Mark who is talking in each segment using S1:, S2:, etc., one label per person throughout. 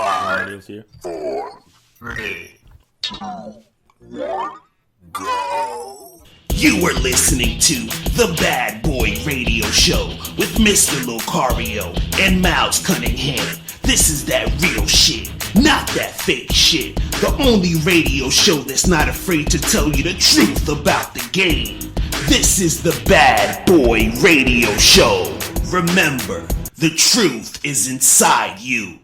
S1: 5, 4, 3, 2, 1, go.
S2: You are listening to The Bad Boy Radio Show with Mr. Locario and Miles Cunningham. This is that real shit, not that fake shit. The only radio show that's not afraid to tell you the truth about the game. This is The Bad Boy Radio Show. Remember, the truth is inside you.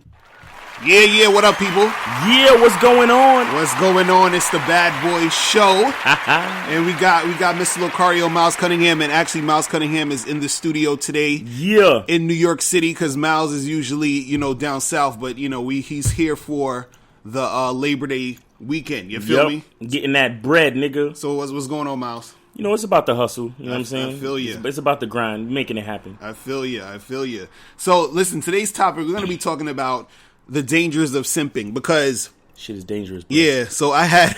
S3: Yeah, what up, people?
S1: Yeah, what's going on?
S3: What's going on? It's the Bad Boy Show. And we got Mr. Locario, Miles Cunningham, and actually Miles Cunningham is in the studio today.
S1: Yeah.
S3: In New York City, because Miles is usually, down south, but he's here for the Labor Day weekend. You feel me?
S1: Getting that bread, nigga.
S3: So what's going on, Miles?
S1: It's about the hustle. You know what I'm saying?
S3: I feel you.
S1: It's about the grind, making it happen.
S3: I feel you. So listen, today's topic, we're going to be talking about the dangers of simping, because
S1: shit is dangerous, bro.
S3: Yeah, so I had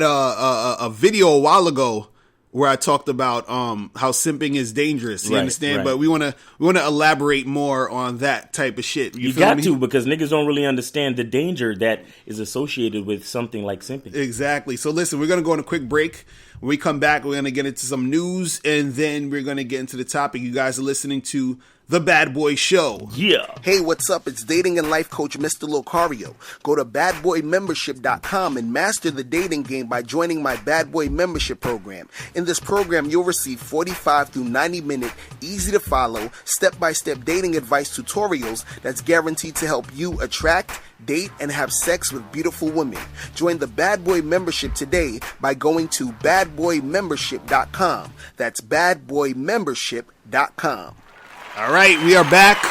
S3: a video a while ago where I talked about how simping is dangerous. You understand? Right. But we want to elaborate more on that type of shit.
S1: You got to, because niggas don't really understand the danger that is associated with something like simping.
S3: Exactly. So listen, we're going to go on a quick break. When we come back, we're going to get into some news, and then we're going to get into the topic. You guys are listening to The Bad Boy Show.
S1: Yeah.
S4: Hey, what's up? It's dating and life coach Mr. Locario. Go to badboymembership.com and master the dating game by joining my Bad Boy membership program. In this program, you'll receive 45 through 90-minute, easy-to-follow, step-by-step dating advice tutorials that's guaranteed to help you attract, date, and have sex with beautiful women. Join the Bad Boy membership today by going to badboymembership.com. That's badboymembership.com.
S3: All right, we are back.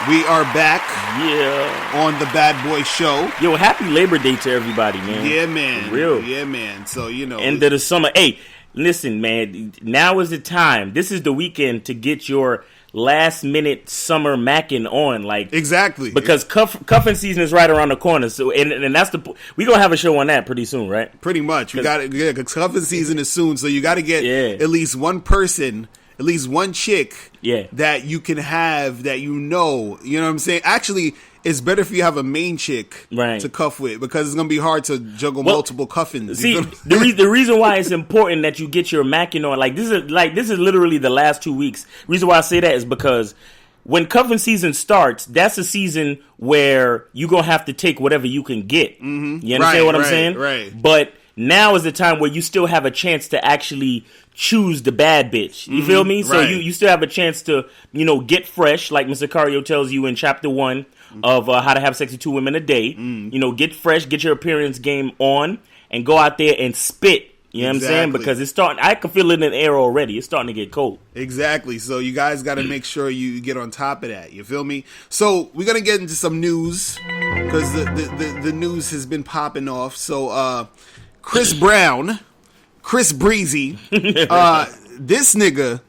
S1: Yeah.
S3: On the Bad Boy Show.
S1: Yo, happy Labor Day to everybody, man.
S3: Yeah, man.
S1: Real.
S3: Yeah, man. So,
S1: End of the summer. Hey, listen, man. Now is the time. This is the weekend to get your last minute summer macking on.
S3: Exactly.
S1: Because cuffing season is right around the corner. So, and that's we're going to have a show on that pretty soon, right?
S3: Pretty much. We got it. Yeah, because cuffing season is soon. So you got to get at least one person, at least one chick that you can have that you know what I'm saying? Actually, it's better if you have a main chick to cuff with, because it's going to be hard to juggle multiple cuffings.
S1: See, the reason why it's important that you get your macking on, this is literally the last 2 weeks. The reason why I say that is because when cuffing season starts, that's a season where you're going to have to take whatever you can get. Mm-hmm. You understand what I'm saying?
S3: Right.
S1: But now is the time where you still have a chance to actually choose the bad bitch. You feel me? So you still have a chance to, get fresh, like Mr. Cario tells you in chapter 1 of How to Have Sex with 2 Women a Day. Get fresh, get your appearance game on, and go out there and spit. You know what I'm saying? Because it's starting, I can feel it in the air already. It's starting to get cold.
S3: Exactly. So you guys got to make sure you get on top of that. You feel me? So we're going to get into some news, because the news has been popping off. So, Chris Brown, Chris Breezy, this nigga,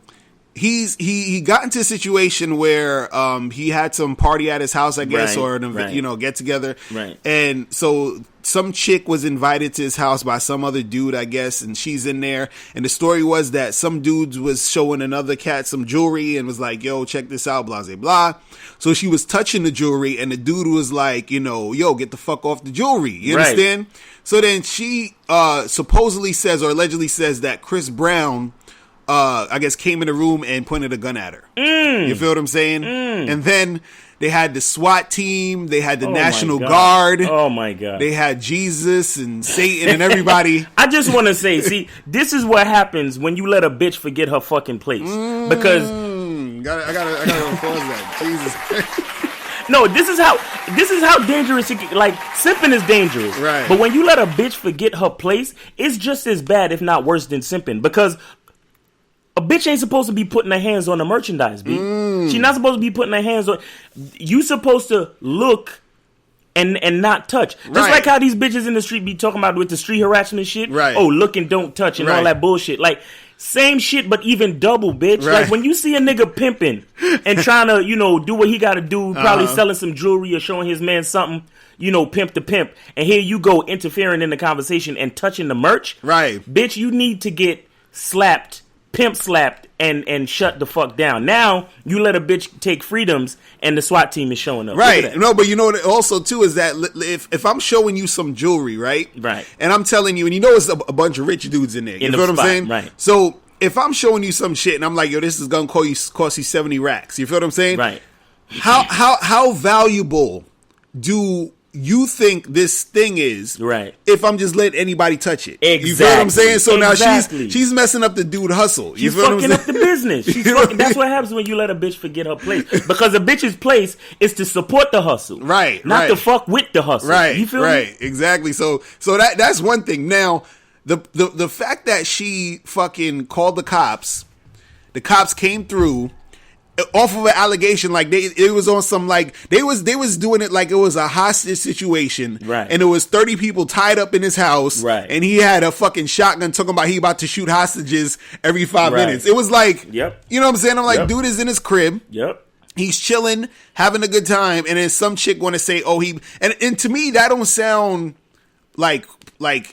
S3: he got into a situation where he had some party at his house, I guess, or get together, and so some chick was invited to his house by some other dude, I guess, and she's in there, and the story was that some dude was showing another cat some jewelry and was like, yo, check this out, blah blah blah. So she was touching the jewelry, and the dude was like, yo, get the fuck off the jewelry. You understand? So then she supposedly says, or allegedly says, that Chris Brown, I guess, came in the room and pointed a gun at her. You feel what I'm saying? And then they had the SWAT team. They had the National Guard.
S1: Oh, my God.
S3: They had Jesus and Satan and everybody.
S1: I just want to say, see, this is what happens when you let a bitch forget her fucking place. Because
S3: I gotta pause that. Jesus Christ.
S1: No, this is how dangerous it can, simping is dangerous.
S3: Right.
S1: But when you let a bitch forget her place, it's just as bad, if not worse, than simping. Because a bitch ain't supposed to be putting her hands on the merchandise, B. She's not supposed to be putting her hands on. You supposed to look and not touch. Just like how these bitches in the street be talking about with the street harassment shit.
S3: Right.
S1: Oh, look and don't touch and all that bullshit. Same shit, but even double, bitch.
S3: Right.
S1: When you see a nigga pimping and trying to, do what he got to do, probably selling some jewelry or showing his man something, pimp to pimp, and here you go interfering in the conversation and touching the merch.
S3: Right.
S1: Bitch, you need to get slapped pimp slapped and shut the fuck down. Now you let a bitch take freedoms and the SWAT team is showing up.
S3: Right. No, but you know what also too is that if I'm showing you some jewelry, right?
S1: Right.
S3: And I'm telling you, and you know it's a bunch of rich dudes in there. You know what I'm saying?
S1: Right.
S3: So if I'm showing you some shit and I'm like, yo, this is gonna cost you 70 racks. You feel what I'm saying?
S1: Right.
S3: How valuable do you think this thing is,
S1: right?
S3: If I'm just letting anybody touch it,
S1: exactly.
S3: You feel what I'm saying? So
S1: exactly.
S3: now she's messing up the dude hustle.
S1: She's fucking up the business. That's what happens when you let a bitch forget her place, because a bitch's place is to support the hustle,
S3: right?
S1: Not to fuck with the hustle,
S3: right?
S1: You feel
S3: me? Exactly. So that's one thing. Now the fact that she fucking called the cops came through. Off of an allegation, like it was on some, like they was doing it like it was a hostage situation,
S1: right?
S3: And there was 30 people tied up in his house,
S1: right?
S3: And he had a fucking shotgun talking about he about to shoot hostages every 5 minutes. It was like,
S1: yep.
S3: You know what I'm saying? I'm like, dude is in his crib,
S1: yep.
S3: He's chilling, having a good time, and then some chick want to say, oh, and to me that don't sound like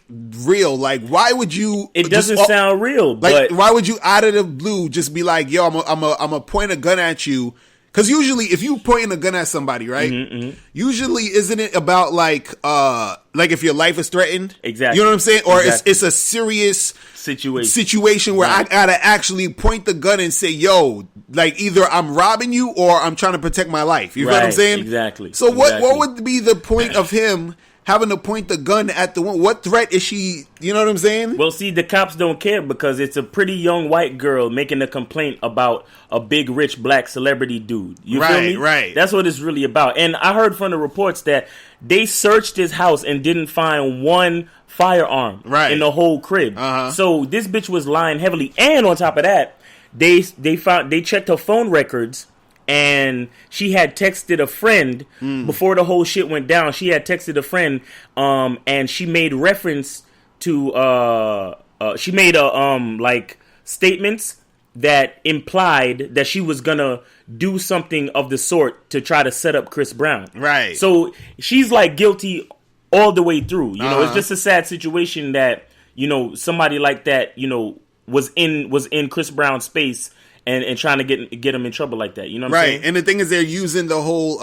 S3: real. Like, why would you?
S1: It doesn't sound real.
S3: Like,
S1: but
S3: why would you out of the blue just be like, yo, I'm a point a gun at you? Because usually, if you pointing a gun at somebody, right? Usually, isn't it about like if your life is threatened?
S1: Exactly.
S3: You know what I'm saying? Or it's a serious situation where I gotta actually point the gun and say, yo, like either I'm robbing you or I'm trying to protect my life. You know what I'm saying?
S1: Exactly.
S3: So what would be the point of him having to point the gun at the one? What threat is she? You know what I'm saying?
S1: Well, see, the cops don't care because it's a pretty young white girl making a complaint about a big rich black celebrity dude. You feel me?
S3: Right.
S1: That's what it's really about. And I heard from the reports that they searched his house and didn't find one firearm in the whole crib. So this bitch was lying heavily. And on top of that, they checked her phone records. And she had texted a friend before the whole shit went down. She had texted a friend, and she made reference to she made like statements that implied that she was gonna do something of the sort to try to set up Chris Brown.
S3: Right.
S1: So she's like guilty all the way through. You know, it's just a sad situation that, you know, somebody like that, you know, was in Chris Brown's space. And trying to get him in trouble like that, you know what I'm saying?
S3: Right, and the thing is, they're using the whole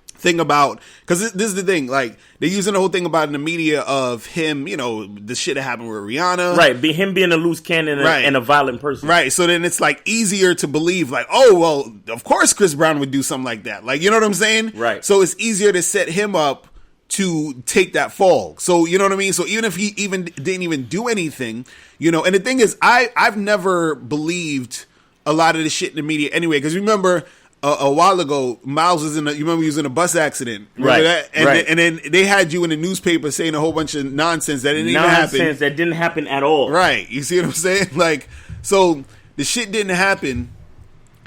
S3: thing about, because this is the thing, like they're using the whole thing about in the media of him, you know, the shit that happened with Rihanna,
S1: right? Him being a loose cannon and a violent person,
S3: right? So then it's like easier to believe, like, oh well, of course Chris Brown would do something like that, like, you know what I'm saying?
S1: Right.
S3: So it's easier to set him up to take that fall. So you know what I mean? So even if he didn't even do anything, you know, and the thing is, I've never believed a lot of the shit in the media anyway, because remember a while ago, Miles was you remember he was in a bus accident, remember that? And then they had you in the newspaper saying a whole bunch of nonsense that didn't even happen.
S1: Nonsense that didn't happen at all.
S3: Right. You see what I'm saying? Like, so the shit didn't happen.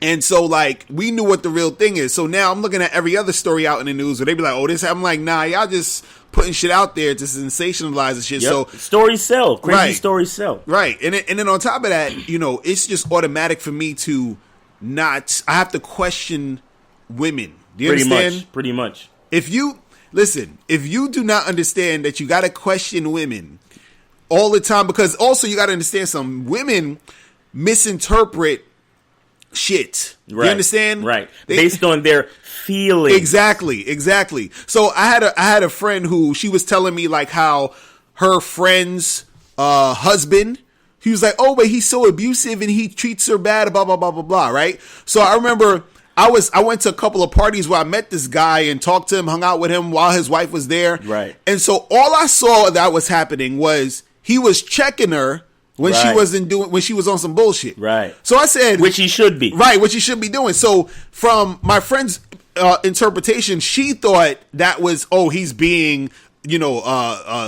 S3: And so, like, we knew what the real thing is. So now I'm looking at every other story out in the news where they be like, oh, this. I'm like, nah, y'all just putting shit out there to sensationalize the shit. Yep. So
S1: stories sell. Crazy stories sell.
S3: Right. And then on top of that, you know, it's just automatic for me to I have to question women. Do you understand?
S1: Pretty much.
S3: If you do not understand that you got to question women all the time, because also you got to understand some women misinterpret shit.
S1: Right.
S3: You understand?
S1: Right. Based on their feelings.
S3: Exactly. So I had a friend who, she was telling me like how her friend's husband, he was like, oh, but he's so abusive and he treats her bad, blah, blah, blah, blah, blah, right? So I remember I went to a couple of parties where I met this guy and talked to him, hung out with him while his wife was there.
S1: Right.
S3: And so all I saw that was happening was he was checking her when she was on some bullshit.
S1: Right.
S3: So I said,
S1: which he should be.
S3: Right, which he should be doing. So from my friend's interpretation, she thought that was, oh, he's being, you know,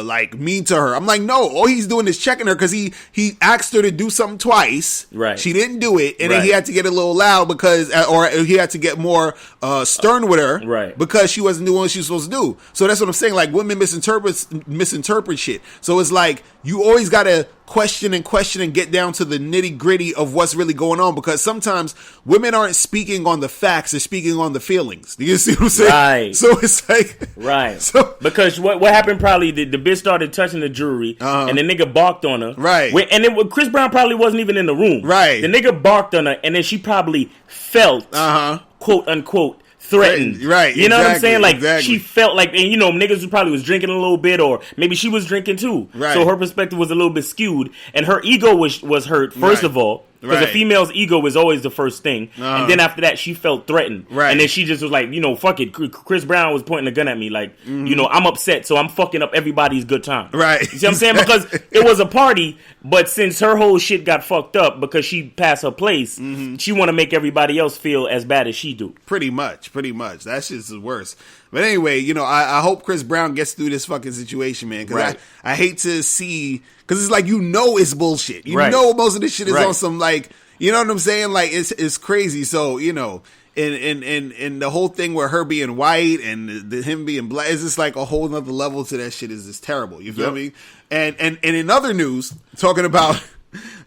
S3: like mean to her. I'm like, no, all he's doing is checking her because he asked her to do something twice.
S1: Right.
S3: She didn't do it, and then he had to get a little loud because, or he had to get more stern with her,
S1: right? Because
S3: she wasn't doing what she was supposed to do. So that's what I'm saying. Like, women misinterpret shit. So it's like you always gotta question and get down to the nitty gritty of what's really going on, because sometimes women aren't speaking on the facts, they're speaking on the feelings. Do you see what I'm saying?
S1: Right.
S3: So it's like,
S1: right.
S3: So
S1: because what happened, probably the bitch started touching the jewelry, and the nigga barked on her.
S3: Right.
S1: And then Chris Brown probably wasn't even in the room.
S3: Right.
S1: The nigga barked on her, and then she probably felt, quote unquote, threatened.
S3: Right.
S1: You know what I'm saying? Like,
S3: exactly.
S1: she felt like, and you know, niggas probably was drinking a little bit, or maybe she was drinking too.
S3: Right.
S1: So her perspective was a little bit skewed, and her ego was hurt, first of all. Because a female's ego is always the first thing. And then after that, she felt threatened. Right. And then she just was like, you know, fuck it. Chris Brown was pointing a gun at me. Like, you know, I'm upset, so I'm fucking up everybody's good time.
S3: Right.
S1: You see what I'm saying? Because it was a party, but since her whole shit got fucked up because she passed her place, she want to make everybody else feel as bad as she do.
S3: Pretty much. That shit's the worst. But anyway, you know, I hope Chris Brown gets through this fucking situation, man. Because I hate to see... Because it's like, you know it's bullshit. You know most of this shit is on some, like... You know what I'm saying? Like, it's crazy. So, you know... And the whole thing with her being white and him being black is just like a whole nother level to that shit. Is just terrible. You feel me? And in other news, talking about,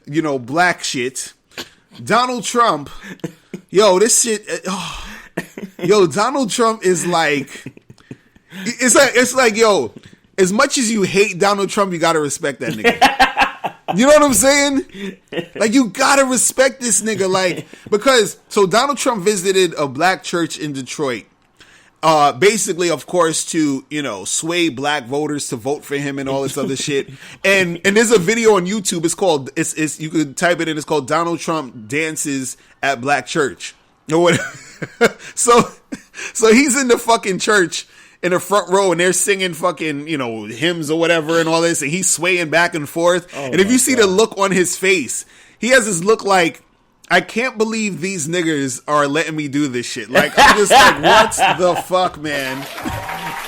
S3: you know, black shit, Donald Trump, yo, this shit... Yo, Donald Trump is like, it's like, yo, as much as you hate Donald Trump, you gotta respect that nigga. You know what I'm saying? Like, you gotta respect this nigga, like, because, so Donald Trump visited a black church in Detroit, basically, of course, to, you know, sway black voters to vote for him and all this other shit. And there's a video on YouTube, it's called, it's you could type it in, it's called Donald Trump Dances at Black Church. Or whatever. So he's in the fucking church in the front row, and they're singing fucking, you know, hymns or whatever and all this, and he's swaying back and forth. And if you see the look on his face, he has this look like, I can't believe these niggas are letting me do this shit. Like, I'm just like, what the fuck, man?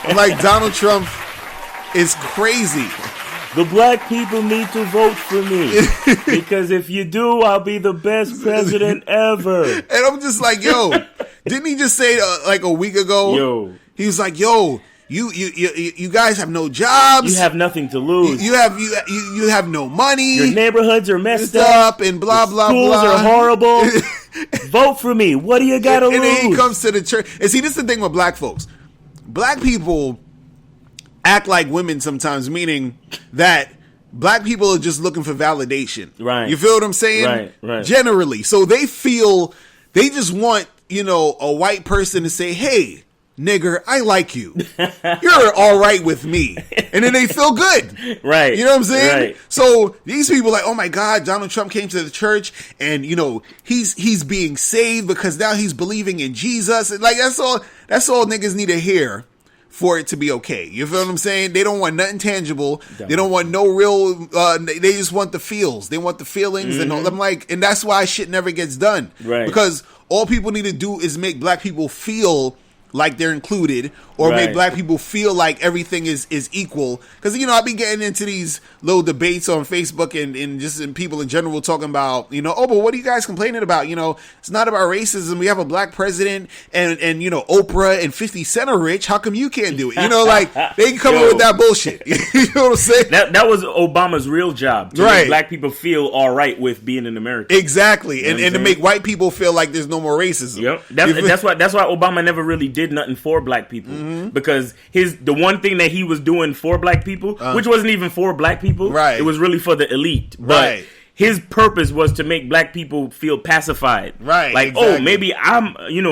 S3: I'm like, Donald Trump is crazy.
S1: The black people need to vote for me, because if you do, I'll be the best president ever.
S3: And I'm just like, yo, didn't he just say like a week ago?
S1: Yo,
S3: he was like, yo, you guys have no jobs.
S1: You have nothing to lose.
S3: You have no money.
S1: Your neighborhoods are messed up
S3: and blah blah
S1: schools
S3: blah.
S1: Schools are horrible. Vote for me. What do you got to lose?
S3: And then he comes to the church. And see, this is the thing with black folks. Black people act like women sometimes, meaning that black people are just looking for validation. Right. You feel what I'm saying?
S1: Right.
S3: Generally. So they just want, you know, a white person to say, hey, nigger, I like you. You're all right with me. And then they feel good. Right. You know what I'm saying? Right. So these people are like, oh my God, Donald Trump came to the church and, you know, he's being saved because now he's believing in Jesus. And like, that's all niggas need to hear for it to be okay. You feel what I'm saying? They don't want nothing tangible. They don't want no real, they just want the feels. They want the feelings and all. I'm like, and that's why shit never gets done. Right. Because all people need to do is make black people feel like they're included, or make black people feel like everything is equal. Because, you know, I've been getting into these little debates on Facebook and just in people in general talking about, you know, oh, but what are you guys complaining about? You know, it's not about racism. We have a black president and you know, Oprah and 50 Cent are rich. How come you can't do it? You know, like, they come up with that bullshit. You know what I'm saying?
S1: That was Obama's real job, to make black people feel all right with being an American.
S3: Exactly. You know and to make white people feel like there's no more racism.
S1: Yep. That's why Obama never really did nothing for black people, because the one thing that he was doing for black people, which wasn't even for black people, it was really for the elite. But his purpose was to make black people feel pacified. Right. Like, exactly. Oh, maybe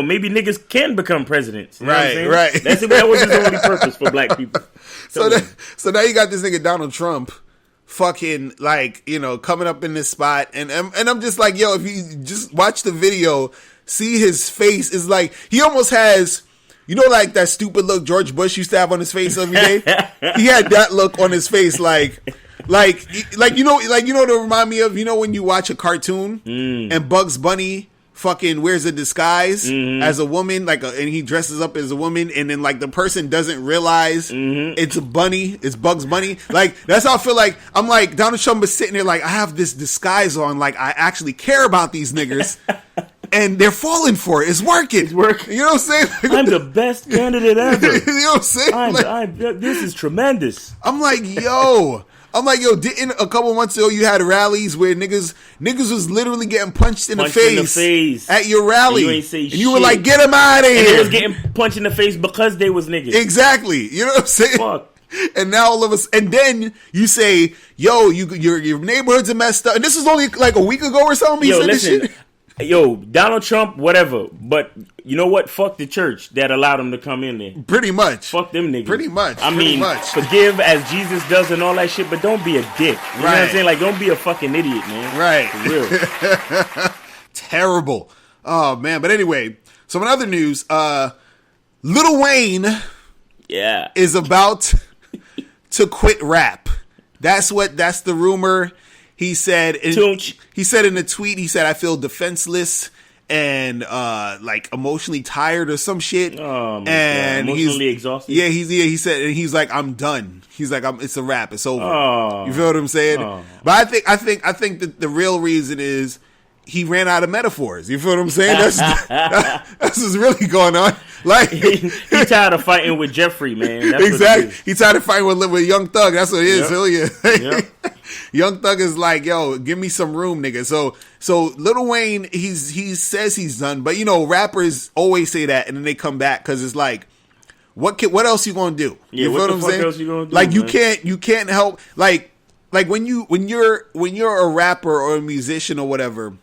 S1: maybe niggas can become presidents. You know what I'm saying? Right. That was his only purpose for black people.
S3: So now you got this nigga Donald Trump fucking, like, you know, coming up in this spot, and I'm just like, yo, if you just watch the video, see his face is like, he almost has, you know, like that stupid look George Bush used to have on his face every day. He had that look on his face, like you know to remind me of, you know, when you watch a cartoon and Bugs Bunny fucking wears a disguise as a woman, and he dresses up as a woman, and then like the person doesn't realize it's Bugs Bunny. Like, that's how I feel like. I'm like, Donald Trump is sitting there like, I have this disguise on, like I actually care about these niggas. And they're falling for it. It's working. You know what I'm saying?
S1: I'm the best candidate ever.
S3: You know what I'm saying?
S1: This is tremendous.
S3: I'm like, yo. I'm like, yo, didn't a couple months ago you had rallies where niggas was literally getting punched in the face at your rally,
S1: and you ain't say
S3: and you were like, get them out of here.
S1: And they was getting punched in the face because they was niggas.
S3: Exactly. You know what I'm saying?
S1: Fuck.
S3: And now all of us, and then you say, yo, your neighborhoods are messed up. And this was only like a week ago or something.
S1: Yo, listen. Yo, Donald Trump, whatever. But you know what? Fuck the church that allowed him to come in there.
S3: Pretty much.
S1: Fuck them niggas.
S3: Pretty much.
S1: I mean, forgive as Jesus does and all that shit, but don't be a dick. You know what I'm saying? Like, don't be a fucking idiot, man.
S3: Right.
S1: For real.
S3: Terrible. Oh, man. But anyway, so in other news, Lil Wayne is about to quit rap. That's the rumor. He said in a tweet, he said, I feel defenseless and like emotionally tired or some shit.
S1: Oh, my
S3: and
S1: God. Emotionally exhausted.
S3: Yeah, he said, and he's like, I'm done. He's like, it's a wrap. It's over.
S1: Oh.
S3: You feel what I'm saying?
S1: Oh.
S3: But I think that the real reason is he ran out of metaphors. You feel what I'm saying? That's what's really going on. Like
S1: he tired of fighting with Jeffrey, man. That's
S3: exactly. He tired of fighting with Young Thug. That's what it is. Hell yeah.
S1: Yep.
S3: Young Thug is like, yo, give me some room, nigga. So Lil Wayne, he says he's done, but you know, rappers always say that and then they come back because it's like, what else you gonna do?
S1: Yeah,
S3: you
S1: what
S3: feel
S1: the
S3: what I'm
S1: fuck
S3: saying?
S1: else you gonna do?
S3: Like
S1: man?
S3: you can't help like when you're a rapper or a musician or whatever,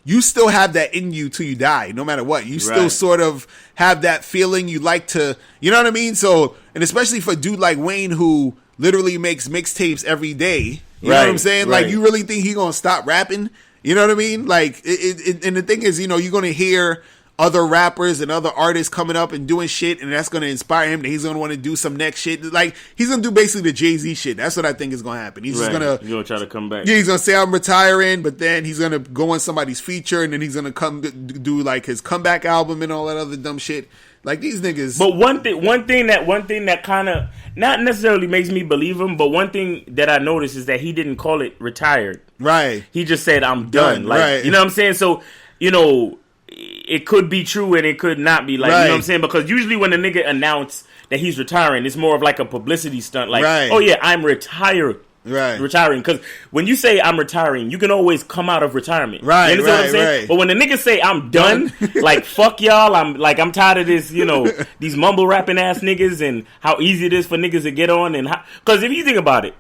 S3: you still have that in you till you die, no matter what. You still sort of have that feeling you like to, you know what I mean? So, and especially for a dude like Wayne who literally makes mixtapes every day, you know what I'm saying?
S1: Right.
S3: Like, you really think he gonna stop rapping? You know what I mean? Like, and the thing is, you know, you're gonna hear other rappers and other artists coming up and doing shit, and that's going to inspire him that he's going to want to do some next shit. Like, he's going to do basically the Jay-Z shit. That's what I think is going to happen. He's just going to...
S1: He's going to try to come back.
S3: Yeah, he's going to say, I'm retiring, but then he's going to go on somebody's feature, and then he's going to come do, like, his comeback album and all that other dumb shit. Like, these niggas...
S1: But one thing that kind of... Not necessarily makes me believe him, but one thing that I noticed is that he didn't call it retired.
S3: Right.
S1: He just said, I'm done. Like,
S3: right.
S1: You know what I'm saying? So, you know... It could be true and it could not be. Like, you know what I'm saying? Because usually when a nigga announce that he's retiring, it's more of like a publicity stunt. Like, oh yeah, I'm retired.
S3: Right.
S1: Retiring. Because when you say I'm retiring, you can always come out of retirement.
S3: Right.
S1: You understand what I'm saying?
S3: Right.
S1: But when the niggas say I'm done, like, fuck y'all, I'm tired of this, you know, these mumble rapping ass niggas and how easy it is for niggas to get on. And because if you think about it,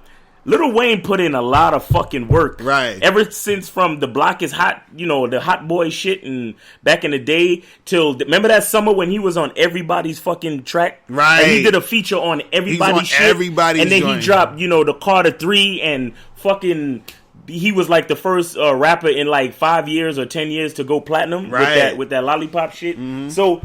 S1: Lil Wayne put in a lot of fucking work.
S3: Right.
S1: Ever since from The Block is Hot, you know, the Hot Boy shit and back in the day till, remember that summer when he was on everybody's fucking track?
S3: Right.
S1: And he did a feature on everybody's shit.
S3: Everybody's
S1: and then
S3: joint.
S1: he dropped, you know, the Carter 3 and fucking, he was like the first rapper in like 5 years or 10 years to go platinum with that lollipop shit. Mm-hmm. So,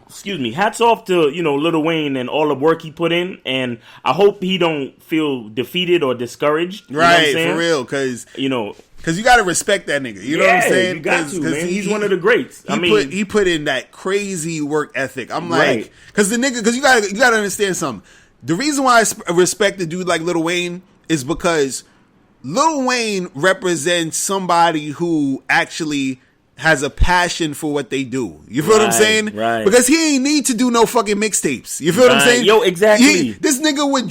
S1: excuse me, hats off to, you know, Lil Wayne and all the work he put in, and I hope he don't feel defeated or discouraged. You know what I'm saying?
S3: For real, because
S1: you know,
S3: because you got to respect that nigga. You know what I'm saying?
S1: You got to, man. He's one of the greats.
S3: He put in that crazy work ethic. I'm like, because the nigga, because you got to understand something. The reason why I respect a dude like Lil Wayne is because Lil Wayne represents somebody who actually has a passion for what they do. You feel what I'm saying?
S1: Right.
S3: Because he ain't need to do no fucking mixtapes. You feel what I'm saying?
S1: Yo, exactly.
S3: This nigga would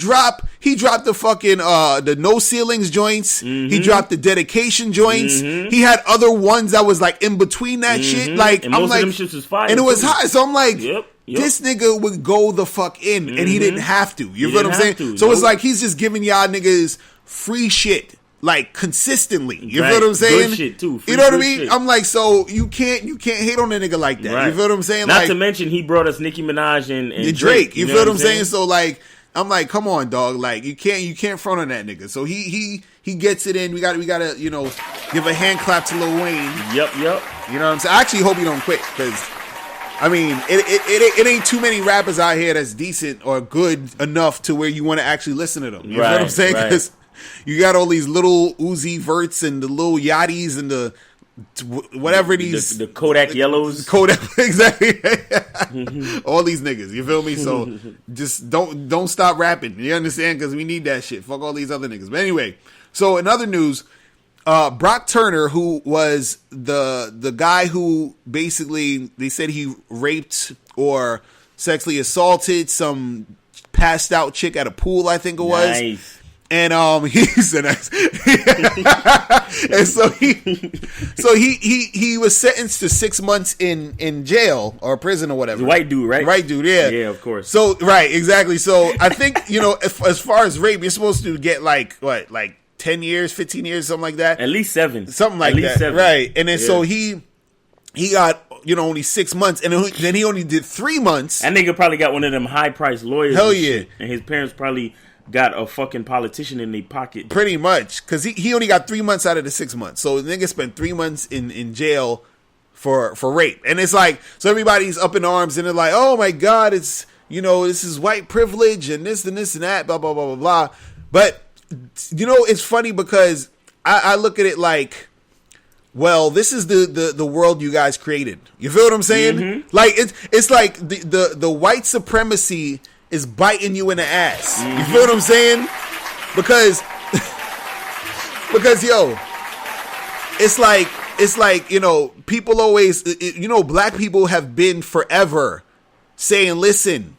S3: he dropped the fucking, the No Ceilings joints. Mm-hmm. He dropped the Dedication joints. Mm-hmm. He had other ones that was like in between that shit. Like,
S1: and
S3: I'm
S1: most
S3: like,
S1: of them shits was fire.
S3: And it was hot. So I'm like,
S1: Yep.
S3: This nigga would go the fuck in and he didn't have to. You feel what I'm saying? So it's like he's just giving y'all niggas free shit. Like, consistently. You feel what I'm saying?
S1: Good shit, too.
S3: You know what I mean? Shit. I'm like, so you can't hate on a nigga like that. Right. You feel what I'm saying?
S1: Not to mention, he brought us Nicki Minaj and
S3: Drake. You feel what I'm saying? So, like, I'm like, come on, dog. Like, you can't front on that nigga. So he gets it in. We gotta, you know, give a hand clap to Lil Wayne.
S1: Yep.
S3: You know what I'm saying? I actually hope he don't quit, because I mean, it ain't too many rappers out here that's decent or good enough to where you want to actually listen to them. You know what I'm saying? Because you got all these little Uzi Verts and the little Yachties and the whatever
S1: the Kodak Yellows.
S3: Kodak, exactly. All these niggas, you feel me? So just don't stop rapping. You understand? Because we need that shit. Fuck all these other niggas. But anyway, so in other news, Brock Turner, who was the guy who basically they said he raped or sexually assaulted some passed out chick at a pool, I think it was.
S1: Nice.
S3: And he said, and so he was sentenced to 6 months in jail or prison or whatever.
S1: The white dude, right?
S3: White dude, yeah.
S1: Yeah, of course.
S3: So right, exactly. So I think, as far as rape, you're supposed to get like 10 years, 15 years, something like that.
S1: At least 7.
S3: Something like that.
S1: 7.
S3: Right. And then so he got, only 6 months, and then he only did 3 months.
S1: That nigga probably got one of them high-priced lawyers.
S3: Hell
S1: and
S3: yeah.
S1: shit. And his parents probably got a fucking politician in their pocket.
S3: Pretty much. Because he only got 3 months out of the 6 months. So the nigga spent 3 months in jail for rape. And it's like, so everybody's up in arms, and they're like, oh my God, it's, this is white privilege, and this and this and that, blah, blah, blah, blah, blah. But, it's funny because I look at it like, well, this is the world you guys created. You feel what I'm saying? Mm-hmm. Like it's like the white supremacy is biting you in the ass. Mm-hmm. You feel what I'm saying? Because it's like people always black people have been forever saying, listen,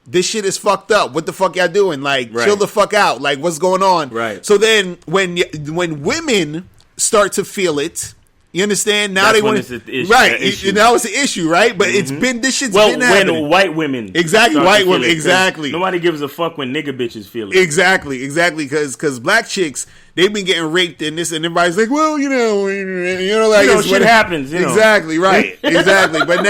S3: this shit is fucked up. What the fuck y'all doing? Like, right. Chill the fuck out. Like, what's going on?
S1: Right.
S3: So then when women start to feel it, you understand? Now
S1: that's
S3: they want
S1: to,
S3: right. Now it's an issue, right? But it's been this shit's been happening.
S1: When white women
S3: exactly white women exactly.
S1: Nobody gives a fuck when nigga bitches feel it.
S3: Exactly because black chicks, they've been getting raped and this, and everybody's like, well, like it's
S1: shit happens.
S3: Exactly right, exactly. But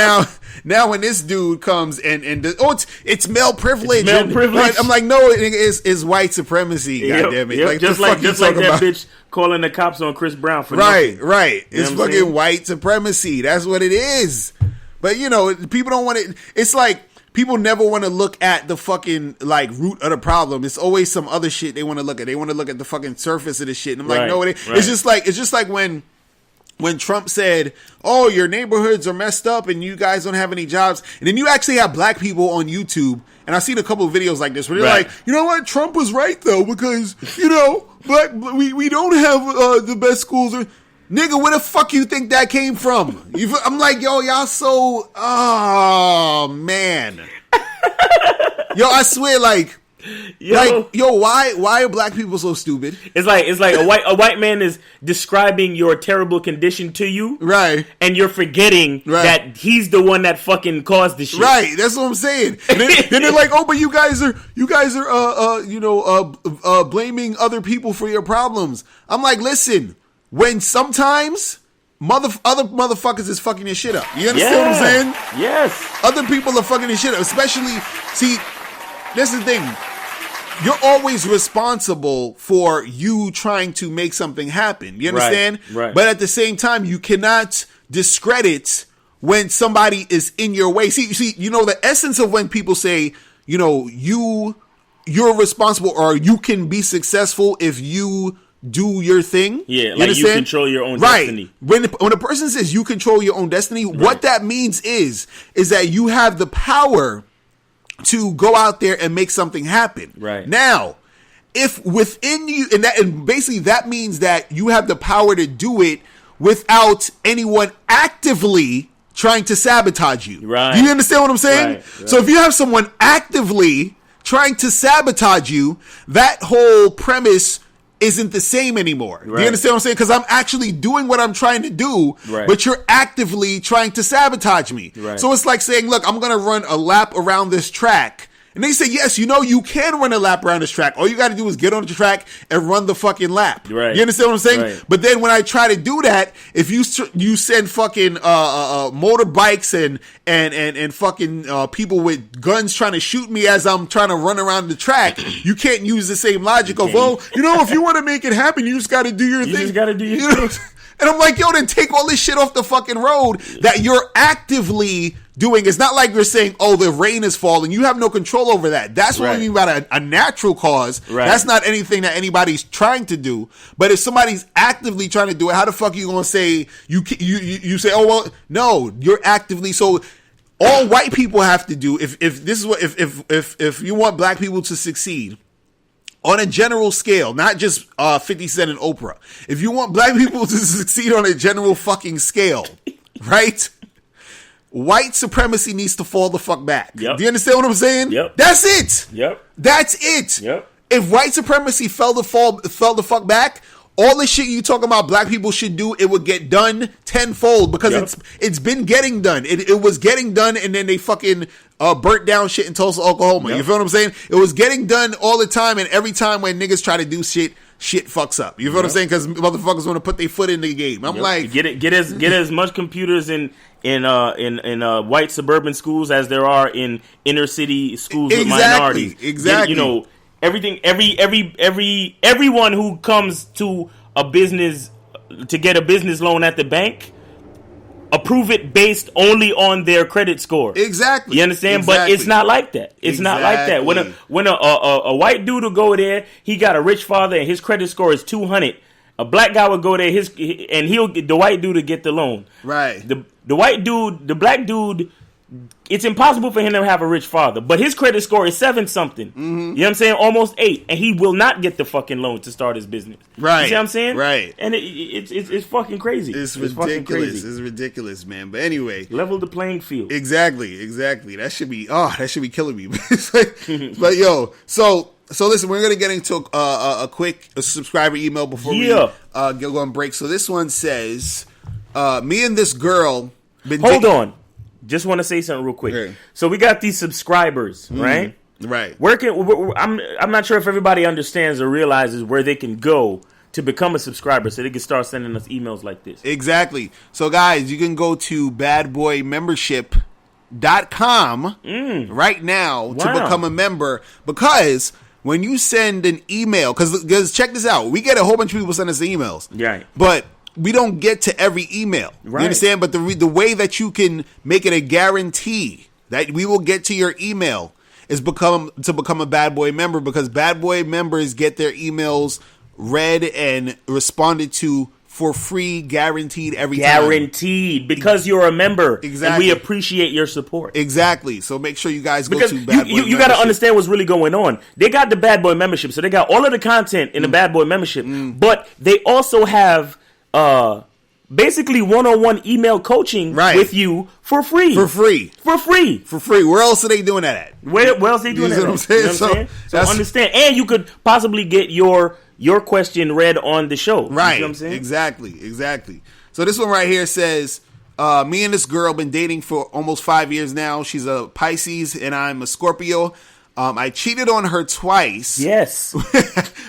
S3: now when this dude comes and it's male privilege.
S1: It's male privilege.
S3: I'm like, no, it's white supremacy. God damn it!
S1: Yep.
S3: Like
S1: just like that bitch calling the cops on Chris Brown for nothing.
S3: Right. It's fucking white supremacy. That's what it is. But people don't want it. It's like people never want to look at the fucking like root of the problem. It's always some other shit they want to look at. They want to look at the fucking surface of the shit. And I'm like, no, it's just like when Trump said, oh, your neighborhoods are messed up and you guys don't have any jobs. And then you actually have black people on YouTube. And I've seen a couple of videos like this where they're like, you know what? Trump was right, though, because, we don't have the best schools. Nigga, where the fuck you think that came from? I'm like, yo, y'all so, oh, man. Yo, I swear, why are black people so stupid?
S1: It's like a white man is describing your terrible condition to you,
S3: right? And
S1: you're forgetting that he's the one that fucking caused the shit,
S3: right? That's what I'm saying. And then they're like, oh, but you guys are blaming other people for your problems. I'm like, listen, when sometimes other motherfuckers is fucking your shit up. You understand what I'm saying?
S1: Yes.
S3: Other people are fucking your shit up, especially. See, this is the thing. You're always responsible for you trying to make something happen. You understand?
S1: Right.
S3: But at the same time, you cannot discredit when somebody is in your way. See, the essence of when people say, you're responsible or you can be successful if you do your thing.
S1: Yeah, like you control your own destiny.
S3: When a person says you control your own destiny, what that means is that you have the power to go out there and make something happen.
S1: Right.
S3: Now, if within you, and basically that means that you have the power to do it without anyone actively trying to sabotage you.
S1: Right.
S3: Do you understand what I'm saying?
S1: Right.
S3: So if you have someone actively trying to sabotage you, that whole premise isn't the same anymore. Right. Do you understand what I'm saying? Because I'm actually doing what I'm trying to do, but you're actively trying to sabotage me.
S1: Right.
S3: So it's like saying, look, I'm going to run a lap around this track. And they say, yes, you can run a lap around this track. All you got to do is get on the track and run the fucking lap.
S1: Right.
S3: You understand what I'm saying?
S1: Right.
S3: But then when I try to do that, if you send fucking motorbikes and fucking people with guns trying to shoot me as I'm trying to run around the track, you can't use the same logic of, well, if you want to make it happen, you just got to do your thing.
S1: You just got to do your thing.
S3: And I'm like, yo, then take all this shit off the fucking road that you're actively doing. It's not like you're saying, oh, the rain is falling. You have no control over that. That's what I mean by a natural cause. Right. That's not anything that anybody's trying to do. But if somebody's actively trying to do it, how the fuck are you going to say, you say, oh, well, no, you're actively. So all white people have to do, if you want black people to succeed, on a general scale, not just 50 Cent and Oprah. If you want black people to succeed on a general fucking scale, right? White supremacy needs to fall the fuck back.
S1: Yep.
S3: Do you understand what I'm saying?
S1: Yep.
S3: That's it.
S1: Yep.
S3: That's it.
S1: Yep.
S3: if white supremacy fell the fuck back, all the shit you talking about black people should do, it would get done tenfold because it's been getting done. It was getting done, and then they fucking burnt down shit in Tulsa, Oklahoma. You feel what I'm saying? It was getting done all the time, and every time when niggas try to do shit fucks up. You feel what I'm saying? Because motherfuckers want to put their foot in the game. I'm like,
S1: get as much computers in white suburban schools as there are in inner city schools with minorities.
S3: Exactly.
S1: Everyone who comes to a business to get a business loan at the bank, approve it based only on their credit score.
S3: Exactly.
S1: You understand?
S3: Exactly.
S1: But it's not like that. It's not like that. When a white dude will go there, he got a rich father and his credit score is 200. A black guy would go there, the white dude to get the loan.
S3: Right.
S1: The black dude, it's impossible for him to have a rich father, but his credit score is 7 something. Mm-hmm. You know what I'm saying? Almost 8, and he will not get the fucking loan to start his business.
S3: Right.
S1: You see what I'm saying?
S3: Right.
S1: And it's fucking crazy.
S3: It's ridiculous. It's ridiculous, man. But anyway,
S1: level the playing field.
S3: Exactly. That should be killing me. But yo, so listen, we're gonna get into a quick subscriber email before we go on break. So this one says, me and this girl
S1: Hold on. Just want to say something real quick. Okay. So we got these subscribers, right?
S3: Right.
S1: I'm not sure if everybody understands or realizes where they can go to become a subscriber so they can start sending us emails like this.
S3: Exactly. So guys, you can go to badboymembership.com right now to become a member, because when you send an email, because check this out, we get a whole bunch of people send us emails.
S1: Right. But
S3: we don't get to every email. Right. You understand? But the way that you can make it a guarantee that we will get to your email is become a Bad Boy member, because Bad Boy members get their emails read and responded to for free, guaranteed every time.
S1: Guaranteed, because you're a member.
S3: Exactly.
S1: And we appreciate your support.
S3: Exactly. So make sure you guys go to
S1: Bad Boy You got to understand what's really going on. They got the Bad Boy membership, so they got all of the content in the Bad Boy membership, but they also have basically one-on-one email coaching with you for free.
S3: For free. Where else are they doing that at?
S1: Where else are they doing that at? You know what I'm saying? So understand. And you could possibly get your question read on the show.
S3: Right.
S1: You know what I'm saying?
S3: Exactly. So this one right here says, me and this girl been dating for almost 5 years now. She's a Pisces and I'm a Scorpio. I cheated on her twice.
S1: Yes.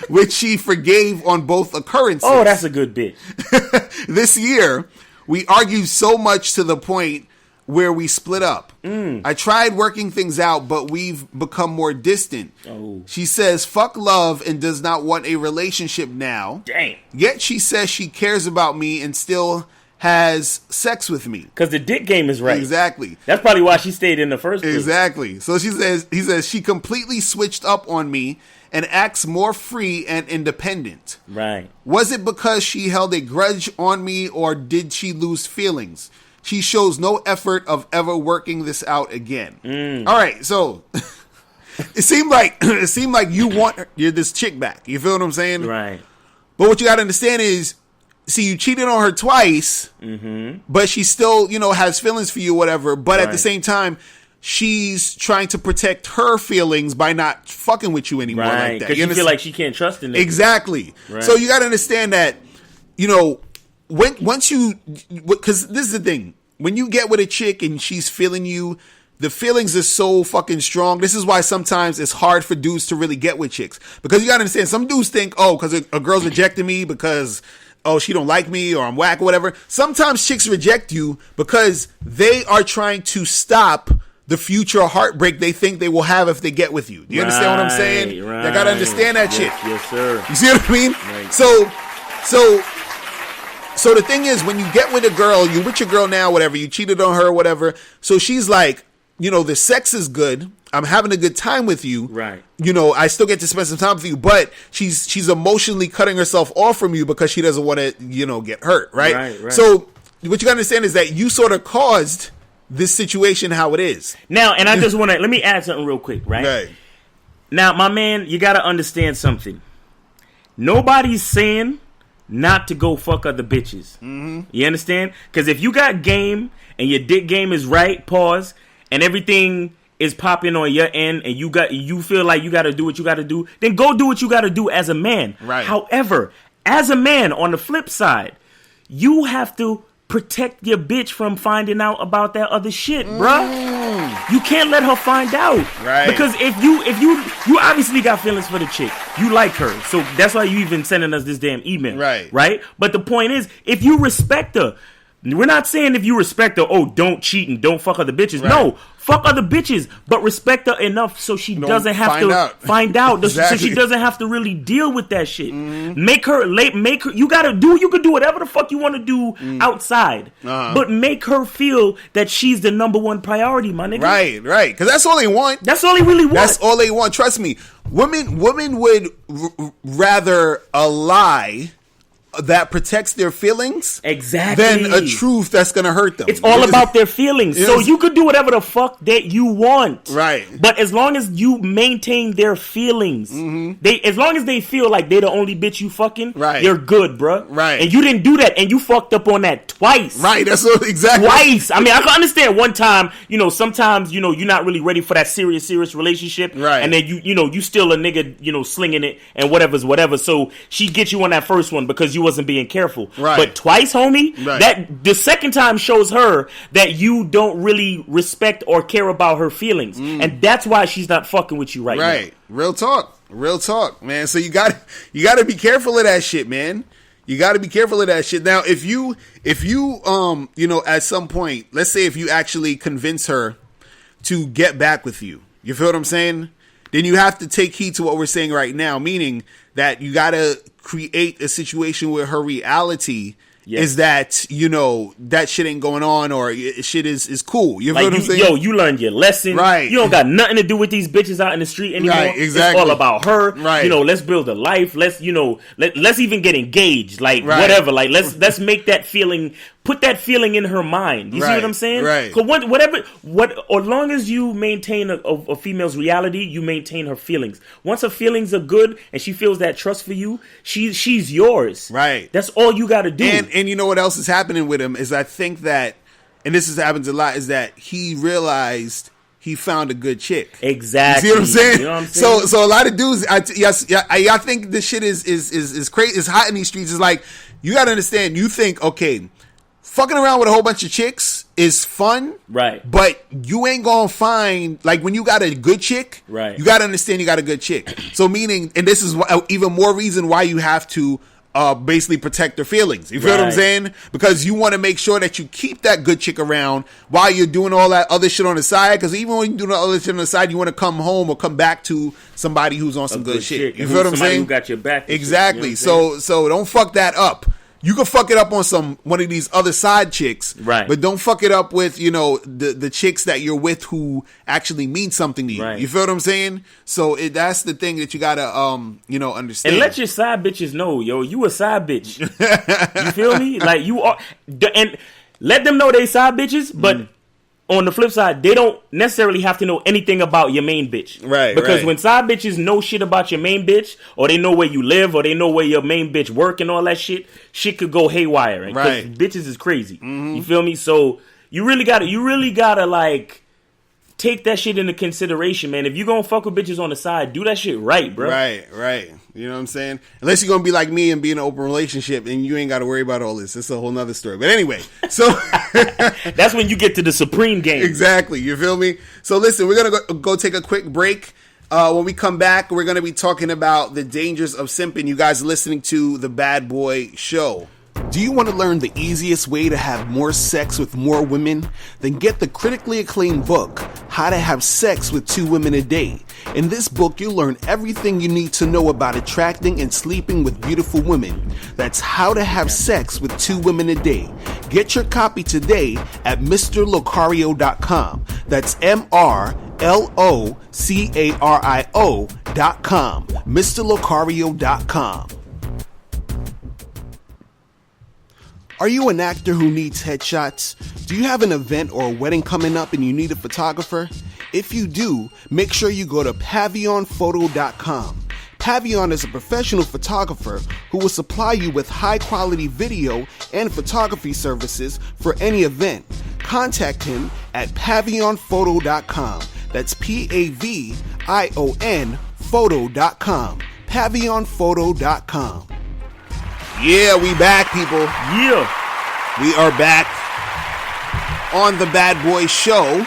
S3: Which she forgave on both occurrences.
S1: Oh, that's a good bitch.
S3: This year, we argued so much to the point where we split up. I tried working things out, but we've become more distant.
S1: Oh.
S3: She says, fuck love, and does not want a relationship now.
S1: Damn.
S3: Yet she says she cares about me and still has sex with me.
S1: Because the dick game is right.
S3: Exactly.
S1: That's probably why she stayed in the first place.
S3: Exactly. So he says she completely switched up on me and acts more free and independent.
S1: Right.
S3: Was it because she held a grudge on me, or did she lose feelings? She shows no effort of ever working this out again. All right, so it seemed like you want this chick back. You feel what I'm saying?
S1: Right.
S3: But what you got to understand is, see, you cheated on her twice, but she still, has feelings for you, whatever. But at the same time, she's trying to protect her feelings by not fucking with you anymore like that.
S1: Because you feel like she can't trust in it.
S3: Exactly. Right. So you got to understand that, once you, because this is the thing, when you get with a chick and she's feeling you, the feelings are so fucking strong. This is why sometimes it's hard for dudes to really get with chicks, because you got to understand, some dudes think, because a girl's rejecting me because, she don't like me or I'm whack or whatever. Sometimes chicks reject you because they are trying to stop the future heartbreak they think they will have if they get with you. Do you understand what I'm saying?
S1: Right.
S3: You gotta understand that shit.
S1: Yes, sir.
S3: You see what I mean?
S1: Right.
S3: So the thing is, when you get with a girl, you with your girl now, whatever, you cheated on her, whatever. So she's like, the sex is good. I'm having a good time with you.
S1: Right.
S3: I still get to spend some time with you, but she's emotionally cutting herself off from you because she doesn't want to, get hurt. Right.
S1: Right.
S3: So what you got to understand is that you sort of caused this situation how it is.
S1: Now, and I just want to, let me add something real quick, right?
S3: Right.
S1: Now, my man, you got to understand something. Nobody's saying not to go fuck other bitches. You understand? Because if you got game and your dick game is right, and everything is popping on your end and you feel like you got to do what you got to do, then go do what you got to do as a man.
S3: Right.
S1: However, as a man, on the flip side, you have to protect your bitch from finding out about that other shit, bruh. You can't let her find out.
S3: Right.
S1: Because if you obviously got feelings for the chick. You like her. So that's why you even sending us this damn email.
S3: Right.
S1: Right? But the point is, if you respect her, we're not saying if you respect her, don't cheat and don't fuck other bitches. Right. No, fuck other bitches, but respect her enough so she doesn't have to find out.
S3: Exactly.
S1: So she doesn't have to really deal with that shit. Make her. You can do whatever the fuck you want to do outside, but make her feel that she's the number one priority, my nigga.
S3: Right. Because that's all they want.
S1: That's all they really want.
S3: That's all they want. Trust me, women would rather a lie that protects their feelings than a truth that's gonna hurt them.
S1: It's all about their feelings. So you could do whatever the fuck that you want,
S3: right?
S1: But as long as you maintain their feelings, as long as they feel like they're the only bitch you fucking,
S3: right,
S1: you're good, bruh.
S3: Right.
S1: And you didn't do that, and you fucked up on that twice.
S3: Right. That's what, exactly.
S1: Twice. I mean, I can understand one time. Sometimes you're not really ready for that serious relationship,
S3: right?
S1: And then you still a nigga, slinging it and whatever. So she gets you on that first one because you wasn't being careful,
S3: right?
S1: But twice, homie,
S3: right,
S1: that the second time shows her that you don't really respect or care about her feelings, and that's why she's not fucking with you right now.
S3: Real talk, man. So you got to be careful of that shit, man. You got to be careful of that shit. Now, if you at some point, let's say if you actually convince her to get back with you, you feel what I'm saying? Then you have to take heed to what we're saying right now, meaning that you got to create a situation where her reality is that, that shit ain't going on, or shit is cool. You feel what I'm saying?
S1: You learned your lesson.
S3: Right.
S1: You don't got nothing to do with these bitches out in the street anymore.
S3: Right, exactly.
S1: It's all about her.
S3: Right.
S1: Let's build a life. Let's, let's even get engaged. Like, whatever. Like, let's make that feeling, put that feeling in her mind. You see what I'm saying?
S3: Right.
S1: Because as long as you maintain a female's reality, you maintain her feelings. Once her feelings are good and she feels that trust for you, she's yours.
S3: Right.
S1: That's all you got to do.
S3: And you know what else is happening with him is I think that, and this happens a lot, is that he realized he found a good chick.
S1: Exactly.
S3: You see what I'm saying?
S1: You know what I'm saying?
S3: So a lot of dudes, I think this shit is crazy. It's hot in these streets. It's like, you got to understand. You think, okay, fucking around with a whole bunch of chicks is fun,
S1: right?
S3: But you ain't gonna find, like, when you got a good chick,
S1: right?
S3: You got to understand you got a good chick. So meaning, and this is even more reason why you have to basically protect their feelings. You feel what I'm saying? Because you want to make sure that you keep that good chick around while you're doing all that other shit on the side. Because even when you do the other shit on the side, you want to come home or come back to somebody who's on some good shit. You feel what I'm saying?
S1: Who got your back?
S3: Exactly. So don't fuck that up. You can fuck it up on one of these other side chicks,
S1: right? But
S3: don't fuck it up with, the chicks that you're with who actually mean something to you. Right. You feel what I'm saying? So that's the thing that you gotta, understand.
S1: And let your side bitches know, you a side bitch. You feel me? Like, you are, and let them know they side bitches, but on the flip side, they don't necessarily have to know anything about your main bitch.
S3: Right.
S1: Because when side bitches know shit about your main bitch, or they know where you live, or they know where your main bitch work and all that shit could go haywire. Right. Bitches is crazy. You feel me? So you really gotta like take that shit into consideration, man. If you gonna fuck with bitches on the side, do that shit right, bro.
S3: Right. You know what I'm saying? Unless you're gonna be like me and be in an open relationship and you ain't gotta worry about all this. It's a whole nother story. But anyway, so
S1: that's when you get to the supreme game.
S3: Exactly. You feel me? So listen, we're gonna go take a quick break. When we come back, we're gonna be talking about the dangers of simping. You guys are listening to the Bad Boy Show. Do you want to learn the easiest way to have more sex with more women? Then get the critically acclaimed book, How to Have Sex with 2 Women a Day. In this book, you'll learn everything you need to know about attracting and sleeping with beautiful women. That's How to Have Sex with 2 Women a Day. Get your copy today at MrLocario.com. That's MrLocario.com. MrLocario.com. Are you an actor who needs headshots? Do you have an event or a wedding coming up and you need a photographer? If you do, make sure you go to PavionPhoto.com. Pavion is a professional photographer who will supply you with high-quality video and photography services for any event. Contact him at pavionphoto.com. That's PAVION photo.com. pavionphoto.com. Yeah, we back, people.
S1: Yeah.
S3: We are back on the Bad Boy Show.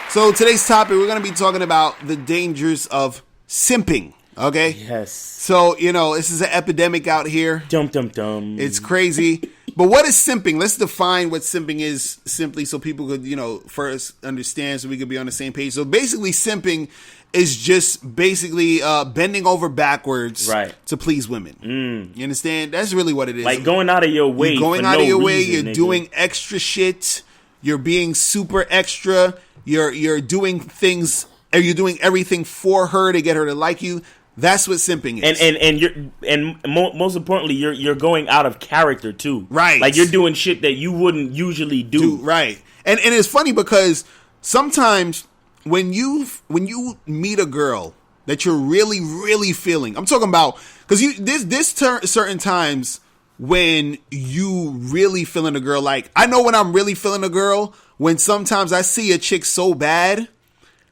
S3: So today's topic, we're going to be talking about the dangers of simping. Okay?
S1: Yes.
S3: So, this is an epidemic out here.
S1: Dum, dum, dum.
S3: It's crazy. But what is simping? Let's define what simping is simply so people could, first understand so we could be on the same page. So basically, simping is just basically bending over backwards to please women. You understand? That's really what it is.
S1: Like going out of your way.
S3: You're going
S1: for
S3: out
S1: no
S3: of your way.
S1: reason,
S3: You're
S1: nigga.
S3: doing extra shit. You're being super extra. You're doing things. Or you're doing everything for her to get her to like you. That's what simping is.
S1: And most importantly, you're going out of character too.
S3: Right.
S1: Like you're doing shit that you wouldn't usually do.
S3: Right. And it's funny because sometimes when you meet a girl that you're really, really feeling, I'm talking about, because there's certain times when you really feeling a girl. Like, I know when I'm really feeling a girl, when sometimes I see a chick so bad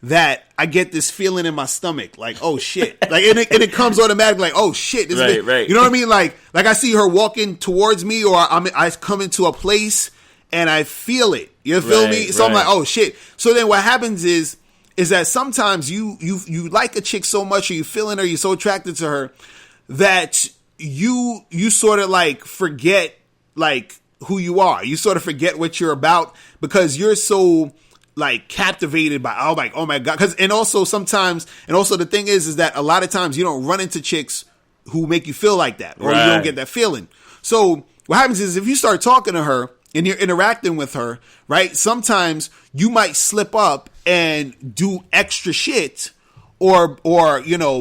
S3: that I get this feeling in my stomach, like, oh shit, like, and it comes automatically, like, oh shit, this
S1: right.
S3: You know what I mean? Like I see her walking towards me, or I come into a place and I feel it. You feel me? So I'm like, oh shit. So then what happens is that sometimes you like a chick so much, or you feeling her, you're so attracted to her that you sort of like forget like who you are. You sort of forget what you're about because you're so like captivated by, oh my God. And also the thing is that a lot of times you don't run into chicks who make you feel like that, or you don't get that feeling. So what happens is if you start talking to her and you're interacting with her, right? Sometimes you might slip up and do extra shit or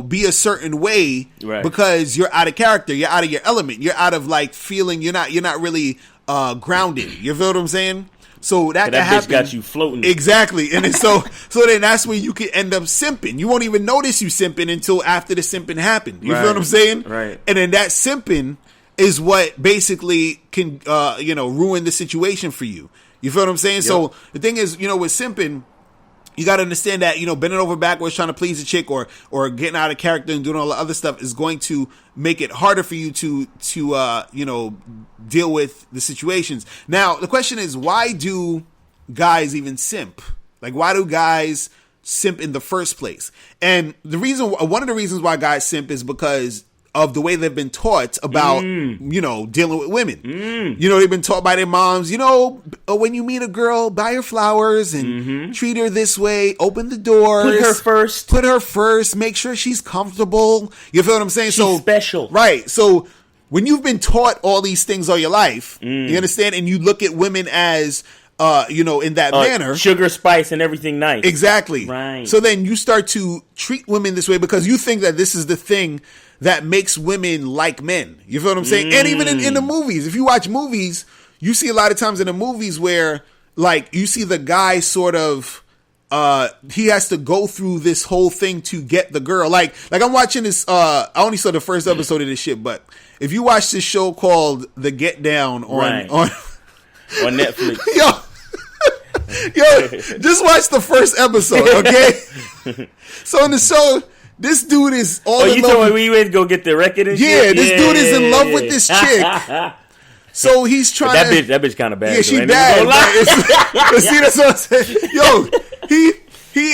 S3: be a certain way because you're out of character, you're out of your element, you're out of like feeling, you're not really grounded. You feel what I'm saying? So that
S1: bitch got you floating.
S3: Exactly. And then so then that's where you can end up simping. You won't even notice you simping until after the simping happened. You feel what I'm saying?
S1: Right.
S3: And then that simping is what basically can ruin the situation for you. You feel what I'm saying? Yep. So the thing is, with simping, you got to understand that, bending over backwards trying to please a chick or getting out of character and doing all the other stuff is going to make it harder for you to deal with the situations. Now, the question is, why do guys even simp? Like, why do guys simp in the first place? And one of the reasons why guys simp is because of the way they've been taught about, dealing with women. They've been taught by their moms, when you meet a girl, buy her flowers and treat her this way, open the doors. Put her first. Make sure she's comfortable. You feel what I'm saying?
S1: She's special.
S3: Right. So when you've been taught all these things all your life, you understand, and you look at women as, in that manner.
S1: Sugar, spice, and everything nice.
S3: Exactly.
S1: Right.
S3: So then you start to treat women this way because you think that this is the thing that makes women like men. You feel what I'm saying? And even in the movies, if you watch movies, you see a lot of times in the movies where, like, you see the guy sort of, he has to go through this whole thing to get the girl. Like I'm watching this, I only saw the first episode of this shit, but if you watch this show called The Get Down on
S1: Netflix.
S3: Yo, just watch the first episode, okay? So in the show, this dude is all in love.
S1: You told me when you went to go get the record and shit?
S3: This dude is in love with this chick. So he's trying
S1: that bitch kind of bad.
S3: Yeah, she bad. But see, that's what I'm saying. Yo,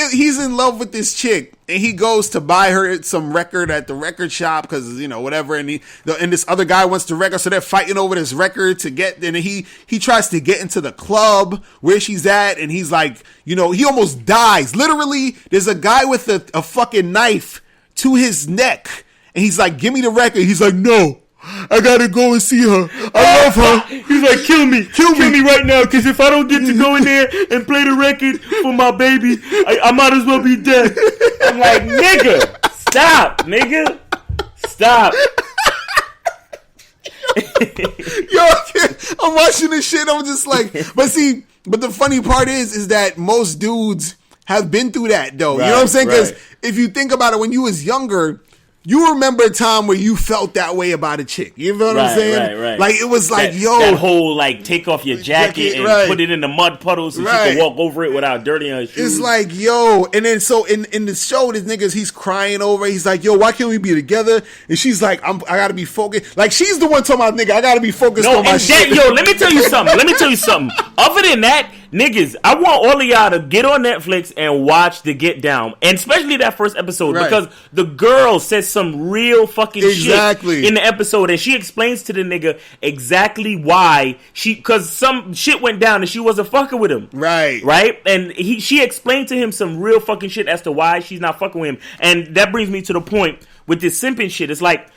S3: he's in love with this chick, and he goes to buy her some record at the record shop because whatever, and this other guy wants the record, so they're fighting over this record to get. And he tries to get into the club where she's at, and he's like, he almost dies. Literally, there's a guy with a fucking knife to his neck, and he's like, "Give me the record." He's like, "No, I gotta go and see her. I love her."
S1: He's like, kill me right now, because if I don't get to go in there and play the record for my baby, I might as well be dead. I'm like, nigga, stop, nigga. Stop.
S3: Yo, I'm watching this shit, I'm just like, but the funny part is that most dudes have been through that, though. You know what I'm saying? Because if you think about it, when you was younger, you remember a time where you felt that way about a chick. You know what I'm saying?
S1: Right.
S3: Like, it was like,
S1: that whole, like, take off your jacket and put it in the mud puddle so she can walk over it without dirtying her shoes.
S3: It's like, yo. And then so in the show, this niggas, he's crying over it. He's like, yo, why can't we be together? And she's like, I gotta be focused. Like, she's the one talking about, nigga, I gotta be focused on my shit.
S1: Yo, let me tell you something. Other than that, niggas, I want all of y'all to get on Netflix and watch The Get Down. And especially that first episode. Because the girl says some real fucking shit in the episode. And she explains to the nigga exactly why because some shit went down and she wasn't fucking with him. Right? And she explained to him some real fucking shit as to why she's not fucking with him. And that brings me to the point with this simping shit. It's like,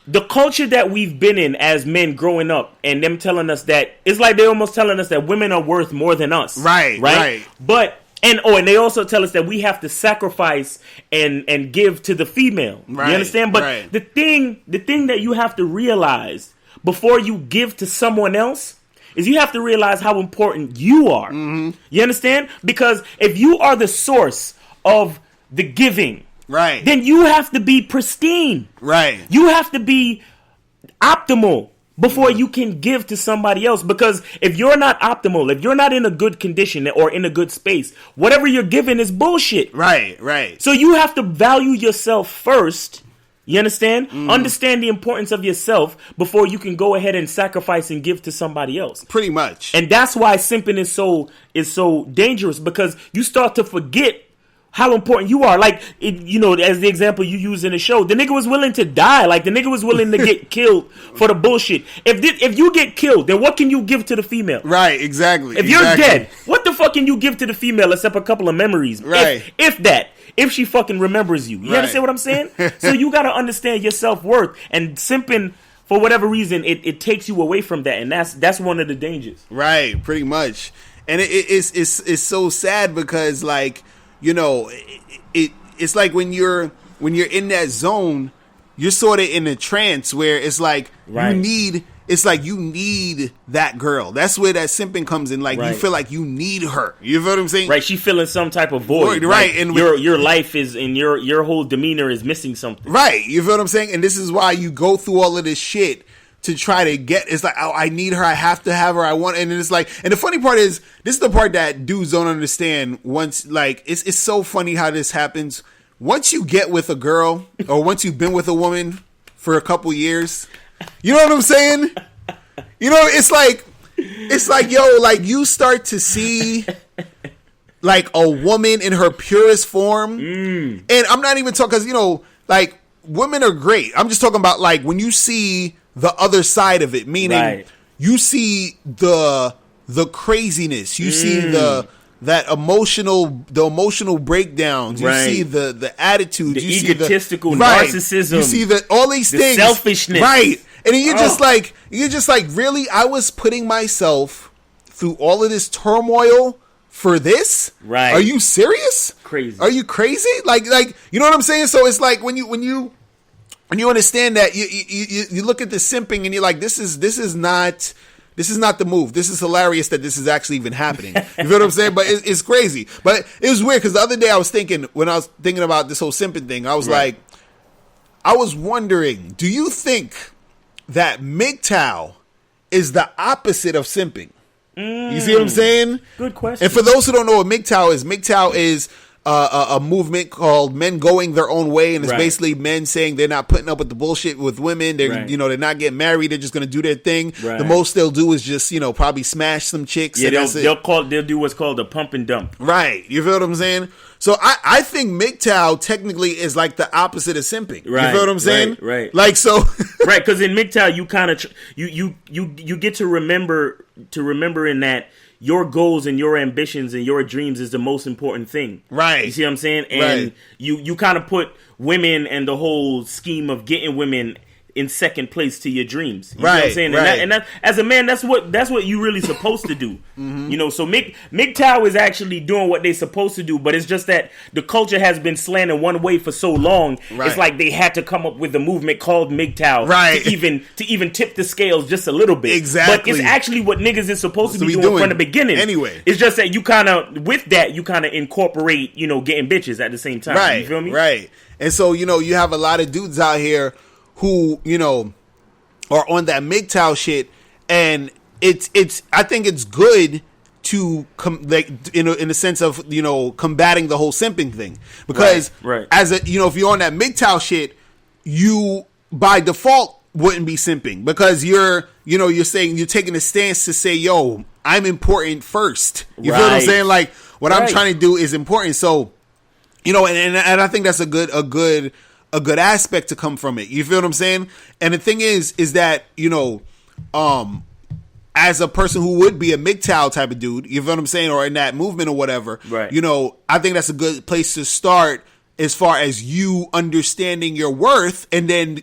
S1: the culture that we've been in as men growing up and them telling us that, it's like they're almost telling us that women are worth more than us. Right. But, and they also tell us that we have to sacrifice and give to the female. You understand? But the thing that you have to realize before you give to someone else is you have to realize how important you are. You understand? Because if you are the source of the giving, then you have to be pristine. You have to be optimal before you can give to somebody else. Because if you're not optimal, if you're not in a good condition or in a good space, whatever you're giving is bullshit. So you have to value yourself first. You understand? Understand the importance of yourself before you can go ahead and sacrifice and give to somebody else.
S3: Pretty much.
S1: And that's why simping is so dangerous, because you start to forget how important you are. Like, as the example you use in the show, the nigga was willing to die. Like, the nigga was willing to get killed for the bullshit. If you get killed, then what can you give to the female?
S3: Exactly.
S1: If you're dead, what the fuck can you give to the female except a couple of memories? If she fucking remembers you. You understand what I'm saying? So you got to understand your self-worth. And simping, for whatever reason, it takes you away from that. And that's one of the dangers.
S3: Pretty much. And it's so sad because, like, it's like when you're in that zone, you're sort of in a trance where it's like you need that girl. That's where that simping comes in. Like, you feel like you need her. You feel what I'm saying?
S1: She feeling some type of void.
S3: Right.
S1: And your life is, and your whole demeanor is missing something.
S3: You feel what I'm saying? And this is why you go through all of this shit to try to get, it's like, oh, I need her, I have to have her, I want, and it's like, and the funny part is, this is the part that dudes don't understand. Once, like, it's so funny how this happens. Once you get with a girl, or once you've been with a woman for a couple years, you know what I'm saying? It's like, yo, like, you start to see, like, a woman in her purest form, and I'm not even talking, because, like, women are great. I'm just talking about, like, when you see the other side of it, meaning you see the craziness, you see the emotional breakdowns, you see the attitudes,
S1: the
S3: you
S1: egotistical
S3: see
S1: narcissism,
S3: you see all these things,
S1: selfishness,
S3: and then you're just like, really, I was putting myself through all of this turmoil for this? Are you serious?
S1: Crazy.
S3: Are you crazy? Like, you know what I'm saying? So it's like when you understand that, you look at the simping and you're like, this is not the move. This is hilarious that this is actually even happening. You feel what I'm saying? But it's crazy. But it was weird because the other day when I was thinking about this whole simping thing, I was like, I was wondering, do you think that MGTOW is the opposite of simping? You see what I'm saying?
S1: Good question.
S3: And for those who don't know what MGTOW is a movement called Men Going Their Own Way, and it's basically men saying they're not putting up with the bullshit with women. They're they're not getting married. They're just going to do their thing. The most they'll do is just probably smash some chicks.
S1: Yeah, they'll do what's called a pump and dump.
S3: You feel what I'm saying? So I think MGTOW technically is like the opposite of simping. You feel what I'm saying? Like, so
S1: because in MGTOW you kind of you get to remember in that your goals and your ambitions and your dreams is the most important thing. You see what I'm saying? And you kind of put women and the whole scheme of getting women in second place to your dreams. You
S3: right,
S1: know what I'm saying?
S3: right.
S1: And that, as a man, that's what you really supposed to do. You know, so MGTOW is actually doing what they're supposed to do, but it's just that the culture has been slanted one way for so long.
S3: Right.
S1: It's like they had to come up with a movement called MGTOW
S3: right.
S1: to even tip the scales just a little bit.
S3: Exactly.
S1: But it's actually what niggas is supposed to be doing from the beginning.
S3: Anyway.
S1: It's just that you kind of, with that, you kind of incorporate, you know, getting bitches at the same time.
S3: Right.
S1: You feel me?
S3: Right. And so, you know, you have a lot of dudes out here who, you know, are on that MGTOW shit, and I think it's good to in the sense of, you know, combating the whole simping thing, because
S1: right.
S3: as a, you know, if you're on that MGTOW shit, you by default wouldn't be simping, because you're saying, you're taking a stance to say, yo, I'm important first. You feel what I'm saying? Like, what I'm trying to do is important. So, you know, and I think that's a good aspect to come from it. You feel what I'm saying? And the thing is that, you know, as a person who would be a MGTOW type of dude, you feel what I'm saying, or in that movement or whatever,
S1: right.
S3: You know, I think that's a good place to start as far as you understanding your worth, and then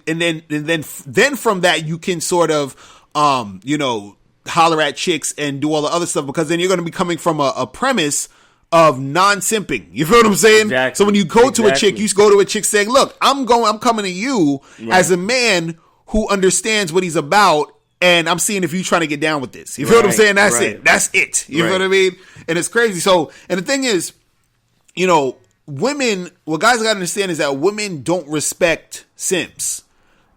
S3: from that you can sort of, you know, holler at chicks and do all the other stuff, because then you're going to be coming from a premise of non-simping. You feel what I'm saying?
S1: Exactly.
S3: So when you go to a chick, you go to a chick saying, look, I'm coming to you as a man who understands what he's about, and I'm seeing if you're trying to get down with this. You feel what I'm saying? That's it. That's it. You feel what I mean? And it's crazy. So, and the thing is, you know, women, what guys got to understand is that women don't respect simps.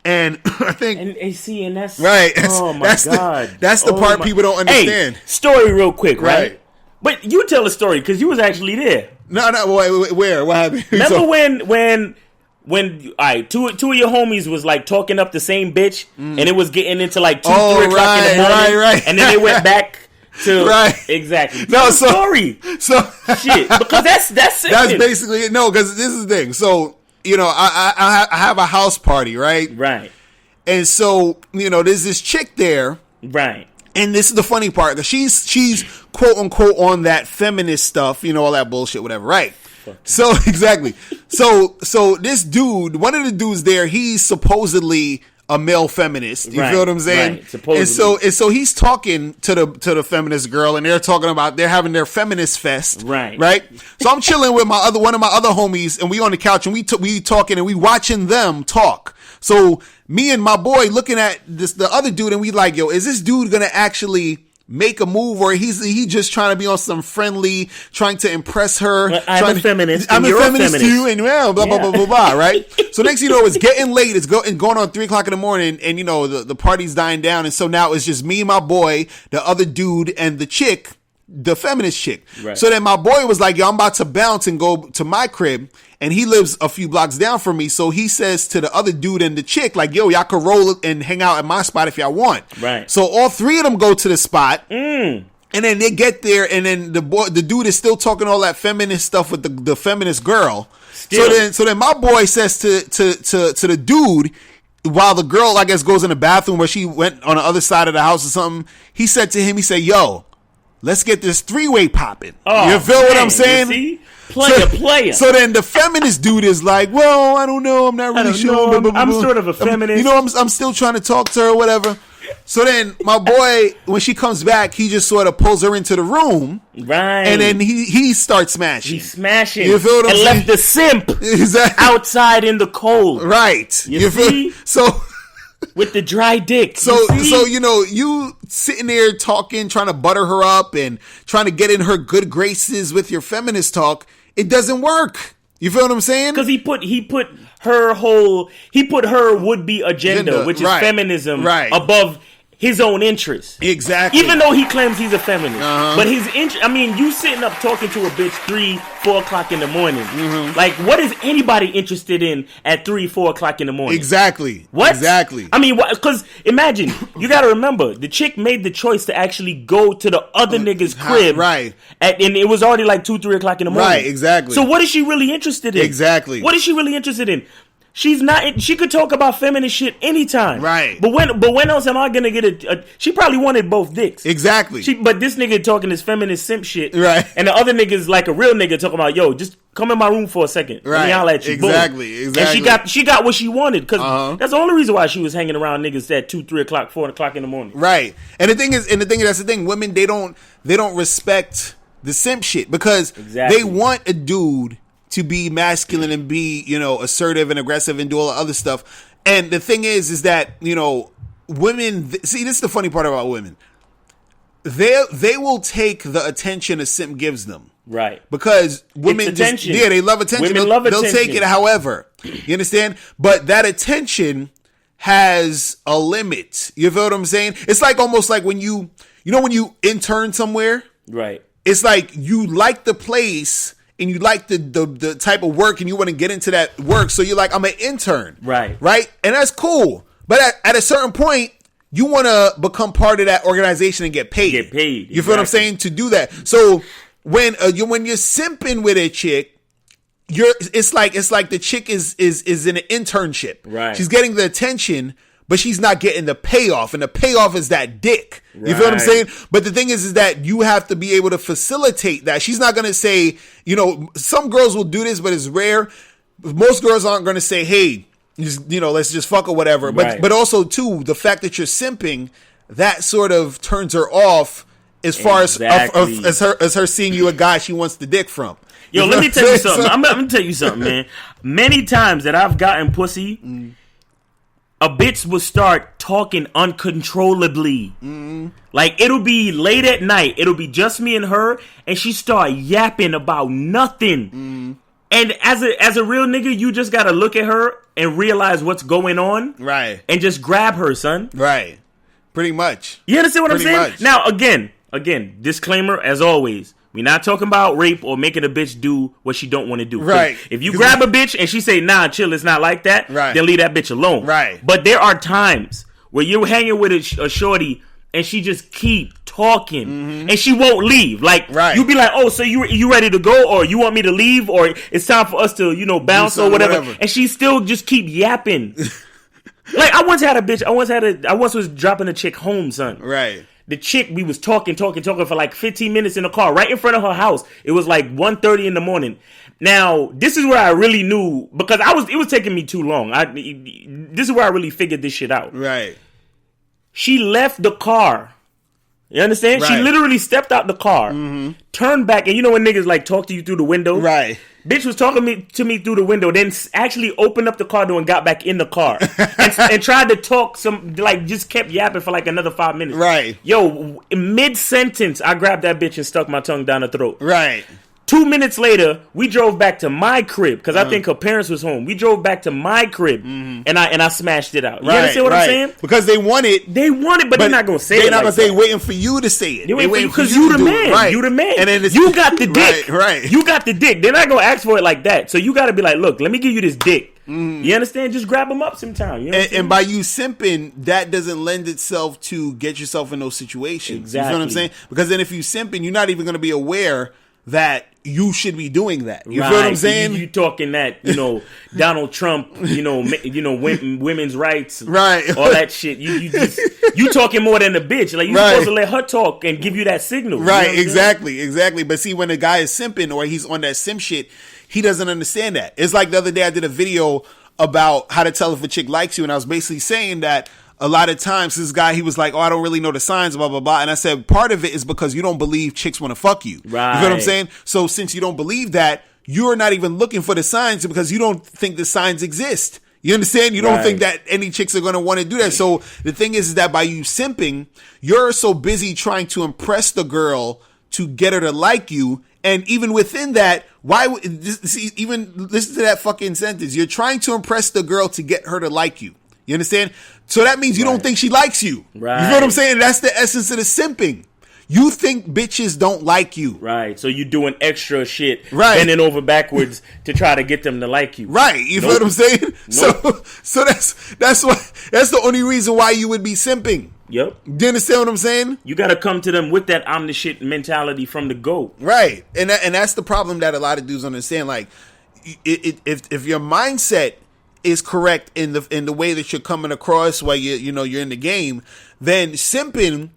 S3: And I think,
S1: and that's
S3: right.
S1: Oh my God,
S3: that's the part people don't understand.
S1: Hey, story real quick, right? But you tell a story because you was actually there.
S3: No, wait, where? What happened?
S1: Remember when all right, two of your homies was like talking up the same bitch, and it was getting into like 2, 3 o'clock in the morning,
S3: right.
S1: And then they went back to exactly. No, story.
S3: So
S1: shit, because that's
S3: basically it. No, because this is the thing. So, you know, I have a house party, right?
S1: Right.
S3: And so, you know, there's this chick there,
S1: right? And
S3: this is the funny part, because she's quote unquote on that feminist stuff, you know, all that bullshit, whatever, right? So exactly. So this dude, one of the dudes there, he's supposedly a male feminist. You feel what I'm saying? Right. Supposedly. And so he's talking to the feminist girl, and they're talking about, they're having their feminist fest. Right. So I'm chilling with one of my other homies, and we on the couch, and we talking, and we watching them talk. So me and my boy looking at the other dude, and we like, yo, is this dude gonna actually make a move, or he just trying to be on some friendly, trying to impress her?
S1: Well, I'm a feminist.
S3: I'm a feminist too, and well, blah blah blah blah blah. Right. So next thing you know, it's getting late. It's going on 3 o'clock in the morning, and you know the party's dying down, and so now it's just me and my boy, the other dude, and the chick, the feminist chick. Right. So then my boy was like, yo, I'm about to bounce and go to my crib, and he lives a few blocks down from me. So he says to the other dude and the chick, like, yo, y'all could roll and hang out at my spot if y'all want. Right. So all 3 of them go to the spot. And then they get there, and then the dude is still talking all that feminist stuff with the feminist girl. Still. So then my boy says to the dude, while the girl, I guess, goes in the bathroom where she went on the other side of the house or something, he said to him, he said, yo, let's get this 3-way popping. Oh, you feel what I'm saying?
S1: You see? Player.
S3: So then the feminist dude is like, well, I don't know. I'm not really sure.
S1: I'm sort of a feminist.
S3: You know, I'm still trying to talk to her or whatever. So then my boy, when she comes back, he just sort of pulls her into the room. Right. And then he starts smashing.
S1: He's smashing.
S3: You feel what I'm saying?
S1: And left the simp outside in the cold.
S3: Right.
S1: You feel? So... with the dry dick.
S3: So you know, you sitting there talking, trying to butter her up and trying to get in her good graces with your feminist talk, it doesn't work. You feel what I'm saying?
S1: Because he put her would-be agenda, which is feminism, above his own interests.
S3: Exactly.
S1: Even though he claims he's a feminist. But his I mean, you sitting up talking to a bitch 3, 4 o'clock in the morning. Like, what is anybody interested in at 3, 4 o'clock in the morning?
S3: Exactly.
S1: What?
S3: Exactly.
S1: I mean, because imagine, you got to remember, the chick made the choice to actually go to the other nigga's crib.
S3: Right.
S1: And it was already like 2, 3 o'clock in the morning.
S3: Right, exactly.
S1: So what is she really interested in?
S3: Exactly.
S1: What is she really interested in? She's not. She could talk about feminist shit anytime.
S3: Right.
S1: But when else am I gonna get a? She probably wanted both dicks.
S3: Exactly.
S1: But this nigga talking this feminist simp shit.
S3: Right.
S1: And the other nigga's like a real nigga talking about, yo, just come in my room for a second.
S3: Right.
S1: Let me holler at you.
S3: Exactly.
S1: Boom.
S3: Exactly.
S1: And she got what she wanted because that's the only reason why she was hanging around niggas at 2, 3 o'clock, 4 o'clock in the morning.
S3: Right. And that's the thing. Women, they don't respect the simp shit because they want a dude to be masculine and be, assertive and aggressive and do all the other stuff. And the thing is that, women, see, this is the funny part about women. They will take the attention a simp gives them.
S1: Right.
S3: Because women they love attention.
S1: Women love attention.
S3: They'll take it however. You understand? But that attention has a limit. You feel what I'm saying? It's like almost like when you intern somewhere.
S1: Right.
S3: It's like you like the place and you like the type of work and you want to get into that work. So you're like, I'm an intern. Right. Right? And that's cool. But at a certain point, you want to become part of that organization and get paid. You feel what I'm saying? To do that. So when you're simping with a chick, it's like the chick is in an internship. Right. She's getting the attention, but she's not getting the payoff, and the payoff is that dick. You feel what I'm saying? But the thing is that you have to be able to facilitate that. She's not going to say, some girls will do this, but it's rare. Most girls aren't going to say, hey, let's just fuck or whatever. But also too, the fact that you're simping, that sort of turns her off as far as her seeing you a guy she wants the dick from.
S1: Yo, let me tell you something. I'm gonna tell you something, man. Many times that I've gotten pussy, a bitch will start talking uncontrollably. Like, it'll be late at night. It'll be just me and her, and she start yapping about nothing. And as a real nigga, you just gotta look at her and realize what's going on. Right. And just grab her, son.
S3: Right. Pretty much.
S1: You understand what I'm saying? Much. Now, again, disclaimer, as always. We're not talking about rape or making a bitch do what she don't want to do. Right. If you grab a bitch and she say, nah, chill, it's not like that, then leave that bitch alone. Right. But there are times where you're hanging with a shorty and she just keep talking and she won't leave. Like, you be like, oh, so you ready to go, or you want me to leave, or it's time for us to, bounce or whatever. And she still just keep yapping. Like, I once was dropping a chick home, son. Right. The chick, we was talking for like 15 minutes in the car, right in front of her house. It was like 1:30 in the morning. Now, this is where I really knew, because it was taking me too long. This is where I really figured this shit out. Right. She left the car. You understand? Right. She literally stepped out the car, turned back, and you know when niggas like talk to you through the window? Right. Bitch was talking to me through the window, then actually opened up the car door and got back in the car and tried to talk just kept yapping for like another 5 minutes. Right. Yo, mid-sentence, I grabbed that bitch and stuck my tongue down her throat. Right. 2 minutes later, we drove back to my crib because I think her parents was home. We drove back to my crib and I smashed it out. You understand what I'm saying?
S3: Because they want it.
S1: They want it, but they're not gonna say it.
S3: They're not gonna say waiting for you to say it.
S1: They're waiting because you the man. Right. You the man. And then you got the dick. Right. You got the dick. They're not gonna ask for it like that. So you got to be like, look, let me give you this dick. You understand? Just grab them up sometime. You know
S3: and by you simping, that doesn't lend itself to get yourself in those situations. Exactly. You know what I'm saying? Because then if you simping, you're not even going to be aware that you should be doing that. You feel what I'm saying?
S1: You talking that, Donald Trump, women's rights, right? All that shit. You talking more than a bitch. Like, you're supposed to let her talk and give you that signal.
S3: Right? Exactly. But see, when a guy is simping or he's on that simp shit, he doesn't understand that. It's like the other day I did a video about how to tell if a chick likes you, and I was basically saying that a lot of times this guy, he was like, oh, I don't really know the signs, blah, blah, blah. And I said, part of it is because you don't believe chicks want to fuck you. Right. You know what I'm saying? So since you don't believe that, you're not even looking for the signs because you don't think the signs exist. You understand? You don't think that any chicks are going to want to do that. So the thing is that by you simping, you're so busy trying to impress the girl to get her to like you. And even within that, even listen to that fucking sentence. You're trying to impress the girl to get her to like you. You understand? So that means you don't think she likes you. Right. You know what I'm saying? That's the essence of the simping. You think bitches don't like you.
S1: Right. So you doing extra shit, bending over backwards to try to get them to like you.
S3: Right. You feel what I'm saying? Nope. So that's the only reason why you would be simping. Yep. Do you understand what I'm saying?
S1: You got to come to them with that I'm the shit mentality from the go.
S3: Right. And that's the problem that a lot of dudes understand. Like, if your mindset is correct in the way that you're coming across while you're in the game, then simping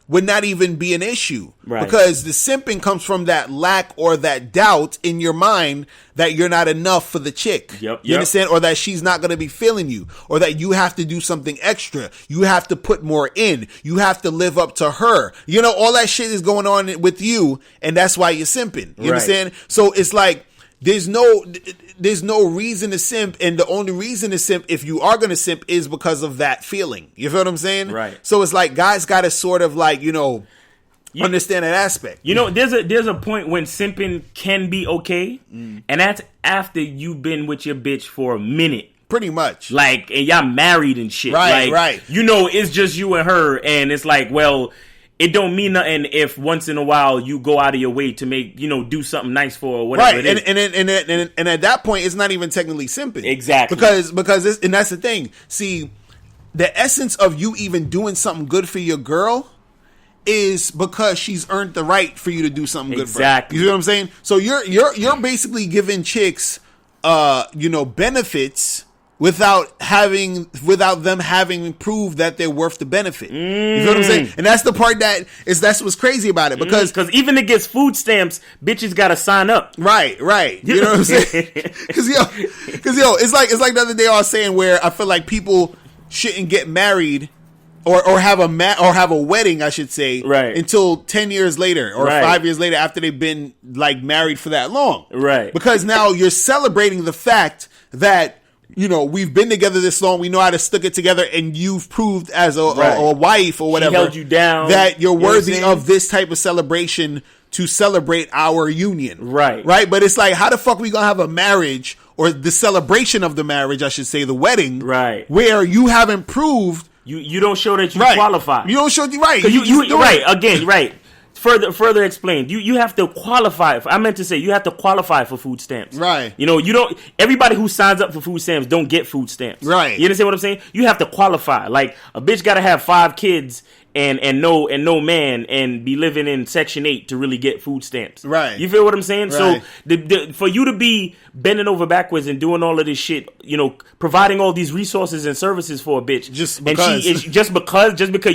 S3: would not even be an issue.
S1: Right.
S3: Because the simping comes from that lack or that doubt in your mind that you're not enough for the chick.
S1: Yep.
S3: You understand? Or that she's not going to be feeling you, or that you have to do something extra. You have to put more in. You have to live up to her. All that shit is going on with you, and that's why you're simping. You understand? So it's like, there's no reason to simp, and the only reason to simp, if you are going to simp, is because of that feeling. You feel what I'm saying?
S1: Right.
S3: So it's like, guys got to sort of like, understand that aspect.
S1: There's a point when simping can be okay, and that's after you've been with your bitch for a minute.
S3: Pretty much.
S1: Like, and y'all married and shit.
S3: Right, right.
S1: It's just you and her, and it's like, well, it don't mean nothing if once in a while you go out of your way to make, do something nice for her or whatever it is.
S3: And at that point, it's not even technically simping.
S1: Exactly.
S3: Because and that's the thing. See, the essence of you even doing something good for your girl is because she's earned the right for you to do something good for her.
S1: Exactly.
S3: You know what I'm saying? So you're basically giving chicks, benefits without them having proved that they're worth the benefit. You know what I'm saying? And that's the part that's what's crazy about it, because
S1: even to get food stamps, bitches gotta sign up.
S3: Right. You know what I'm saying? Because it's like the other day I was saying, where I feel like people shouldn't get married or have a wedding, I should say,
S1: right,
S3: until 10 years later or
S1: right,
S3: 5 years later, after they've been like married for that long.
S1: Right.
S3: Because now you're celebrating the fact that, we've been together this long. We know how to stick it together, and you've proved as a wife or whatever,
S1: she held you down,
S3: that you're worthy of this type of celebration to celebrate our union.
S1: Right.
S3: But it's like, how the fuck we gonna have a marriage, or the celebration of the marriage, I should say, the wedding,
S1: right,
S3: where you haven't proved
S1: you don't show that you
S3: right,
S1: qualify.
S3: You don't show right.
S1: You right again, right. Further explained. You have to qualify. I meant to say you have to qualify for food stamps.
S3: Right.
S1: You don't. Everybody who signs up for food stamps don't get food stamps.
S3: Right.
S1: You understand what I'm saying? You have to qualify. Like, a bitch got to have 5 kids and no man and be living in Section 8 to really get food stamps.
S3: Right.
S1: You feel what I'm saying?
S3: Right.
S1: So for you to be bending over backwards and doing all of this shit, providing all these resources and services for a bitch, just because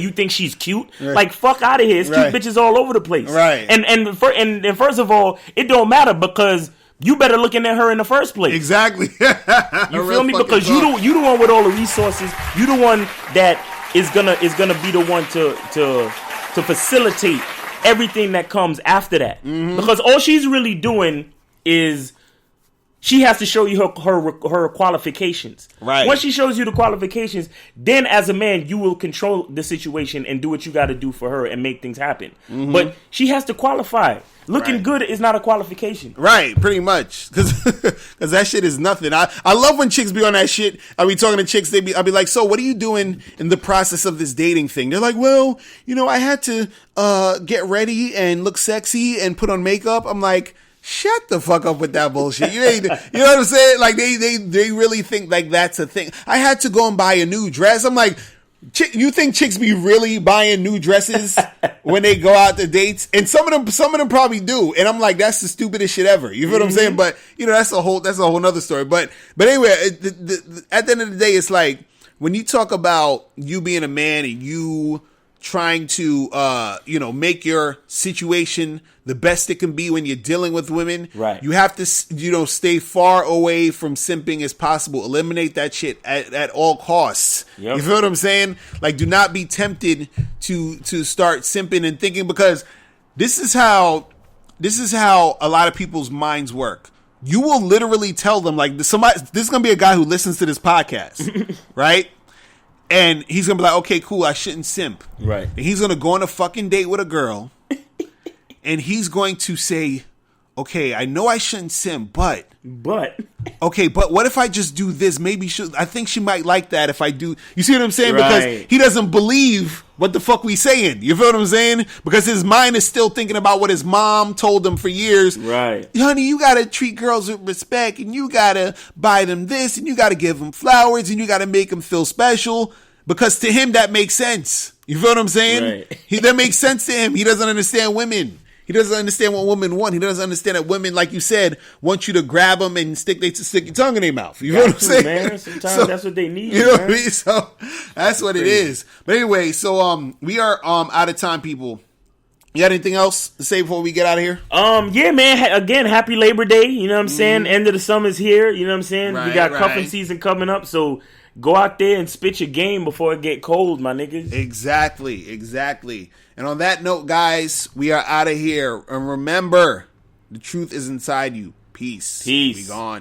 S1: you think she's cute, right, like, fuck out of here. It's cute bitches all over the place.
S3: Right.
S1: And first of all, it don't matter, because you better looking at her in the first place.
S3: Exactly.
S1: You feel me? Because you the one with all the resources. You the one that is gonna be the one to facilitate everything that comes after that. Mm-hmm. Because all she's really doing is she has to show you her qualifications.
S3: Right.
S1: Once she shows you the qualifications, then as a man, you will control the situation and do what you got to do for her and make things happen. Mm-hmm. But she has to qualify. Looking good is not a qualification.
S3: Right, pretty much. Because that shit is nothing. I love when chicks be on that shit. I be talking to chicks, I'll be like, so what are you doing in the process of this dating thing? They're like, well, I had to get ready and look sexy and put on makeup. I'm like, shut the fuck up with that bullshit. You know what I'm saying? Like, they really think like that's a thing. I had to go and buy a new dress. I'm like, you think chicks be really buying new dresses when they go out to dates? And some of them probably do. And I'm like, that's the stupidest shit ever. You feel what I'm saying? But that's a whole nother story. But anyway, at the end of the day, it's like, when you talk about you being a man and you trying to make your situation the best it can be when you're dealing with women,
S1: right, you
S3: have to stay far away from simping as possible. Eliminate that shit at all costs. Yep. You feel what I'm saying? Like, do not be tempted to start simping and thinking, because this is how a lot of people's minds work. You will literally tell them, like, this is gonna be a guy who listens to this podcast, right? And he's going to be like, okay, cool, I shouldn't simp.
S1: Right.
S3: And he's going to go on a fucking date with a girl. And he's going to say, okay, I know I shouldn't simp, but. Okay, but what if I just do this? Maybe I think she might like that if I do. You see what I'm saying?
S1: Right.
S3: Because he doesn't believe what the fuck we saying. You feel what I'm saying? Because his mind is still thinking about what his mom told him for years.
S1: Right.
S3: Honey, you got to treat girls with respect, and you got to buy them this, and you got to give them flowers, and you got to make them feel special. Because to him, that makes sense. You feel what I'm saying?
S1: Right.
S3: That makes sense to him. He doesn't understand women. He doesn't understand what women want. He doesn't understand that women, like you said, want you to grab them and stick your tongue in their mouth. You know what I'm saying?
S1: Man, sometimes that's what they need.
S3: You know
S1: man.
S3: what I mean? So that's what it is. But anyway, so we are out of time, people. You got anything else to say before we get out of here?
S1: Yeah, man. Again, happy Labor Day. You know what I'm saying? End of the summer's here. You know what I'm saying? We got cuffing season coming up, so go out there and spit your game before it get cold, my niggas.
S3: Exactly. And on that note, guys, we are out of here. And remember, the truth is inside you. Peace.
S1: Peace.
S3: Be gone.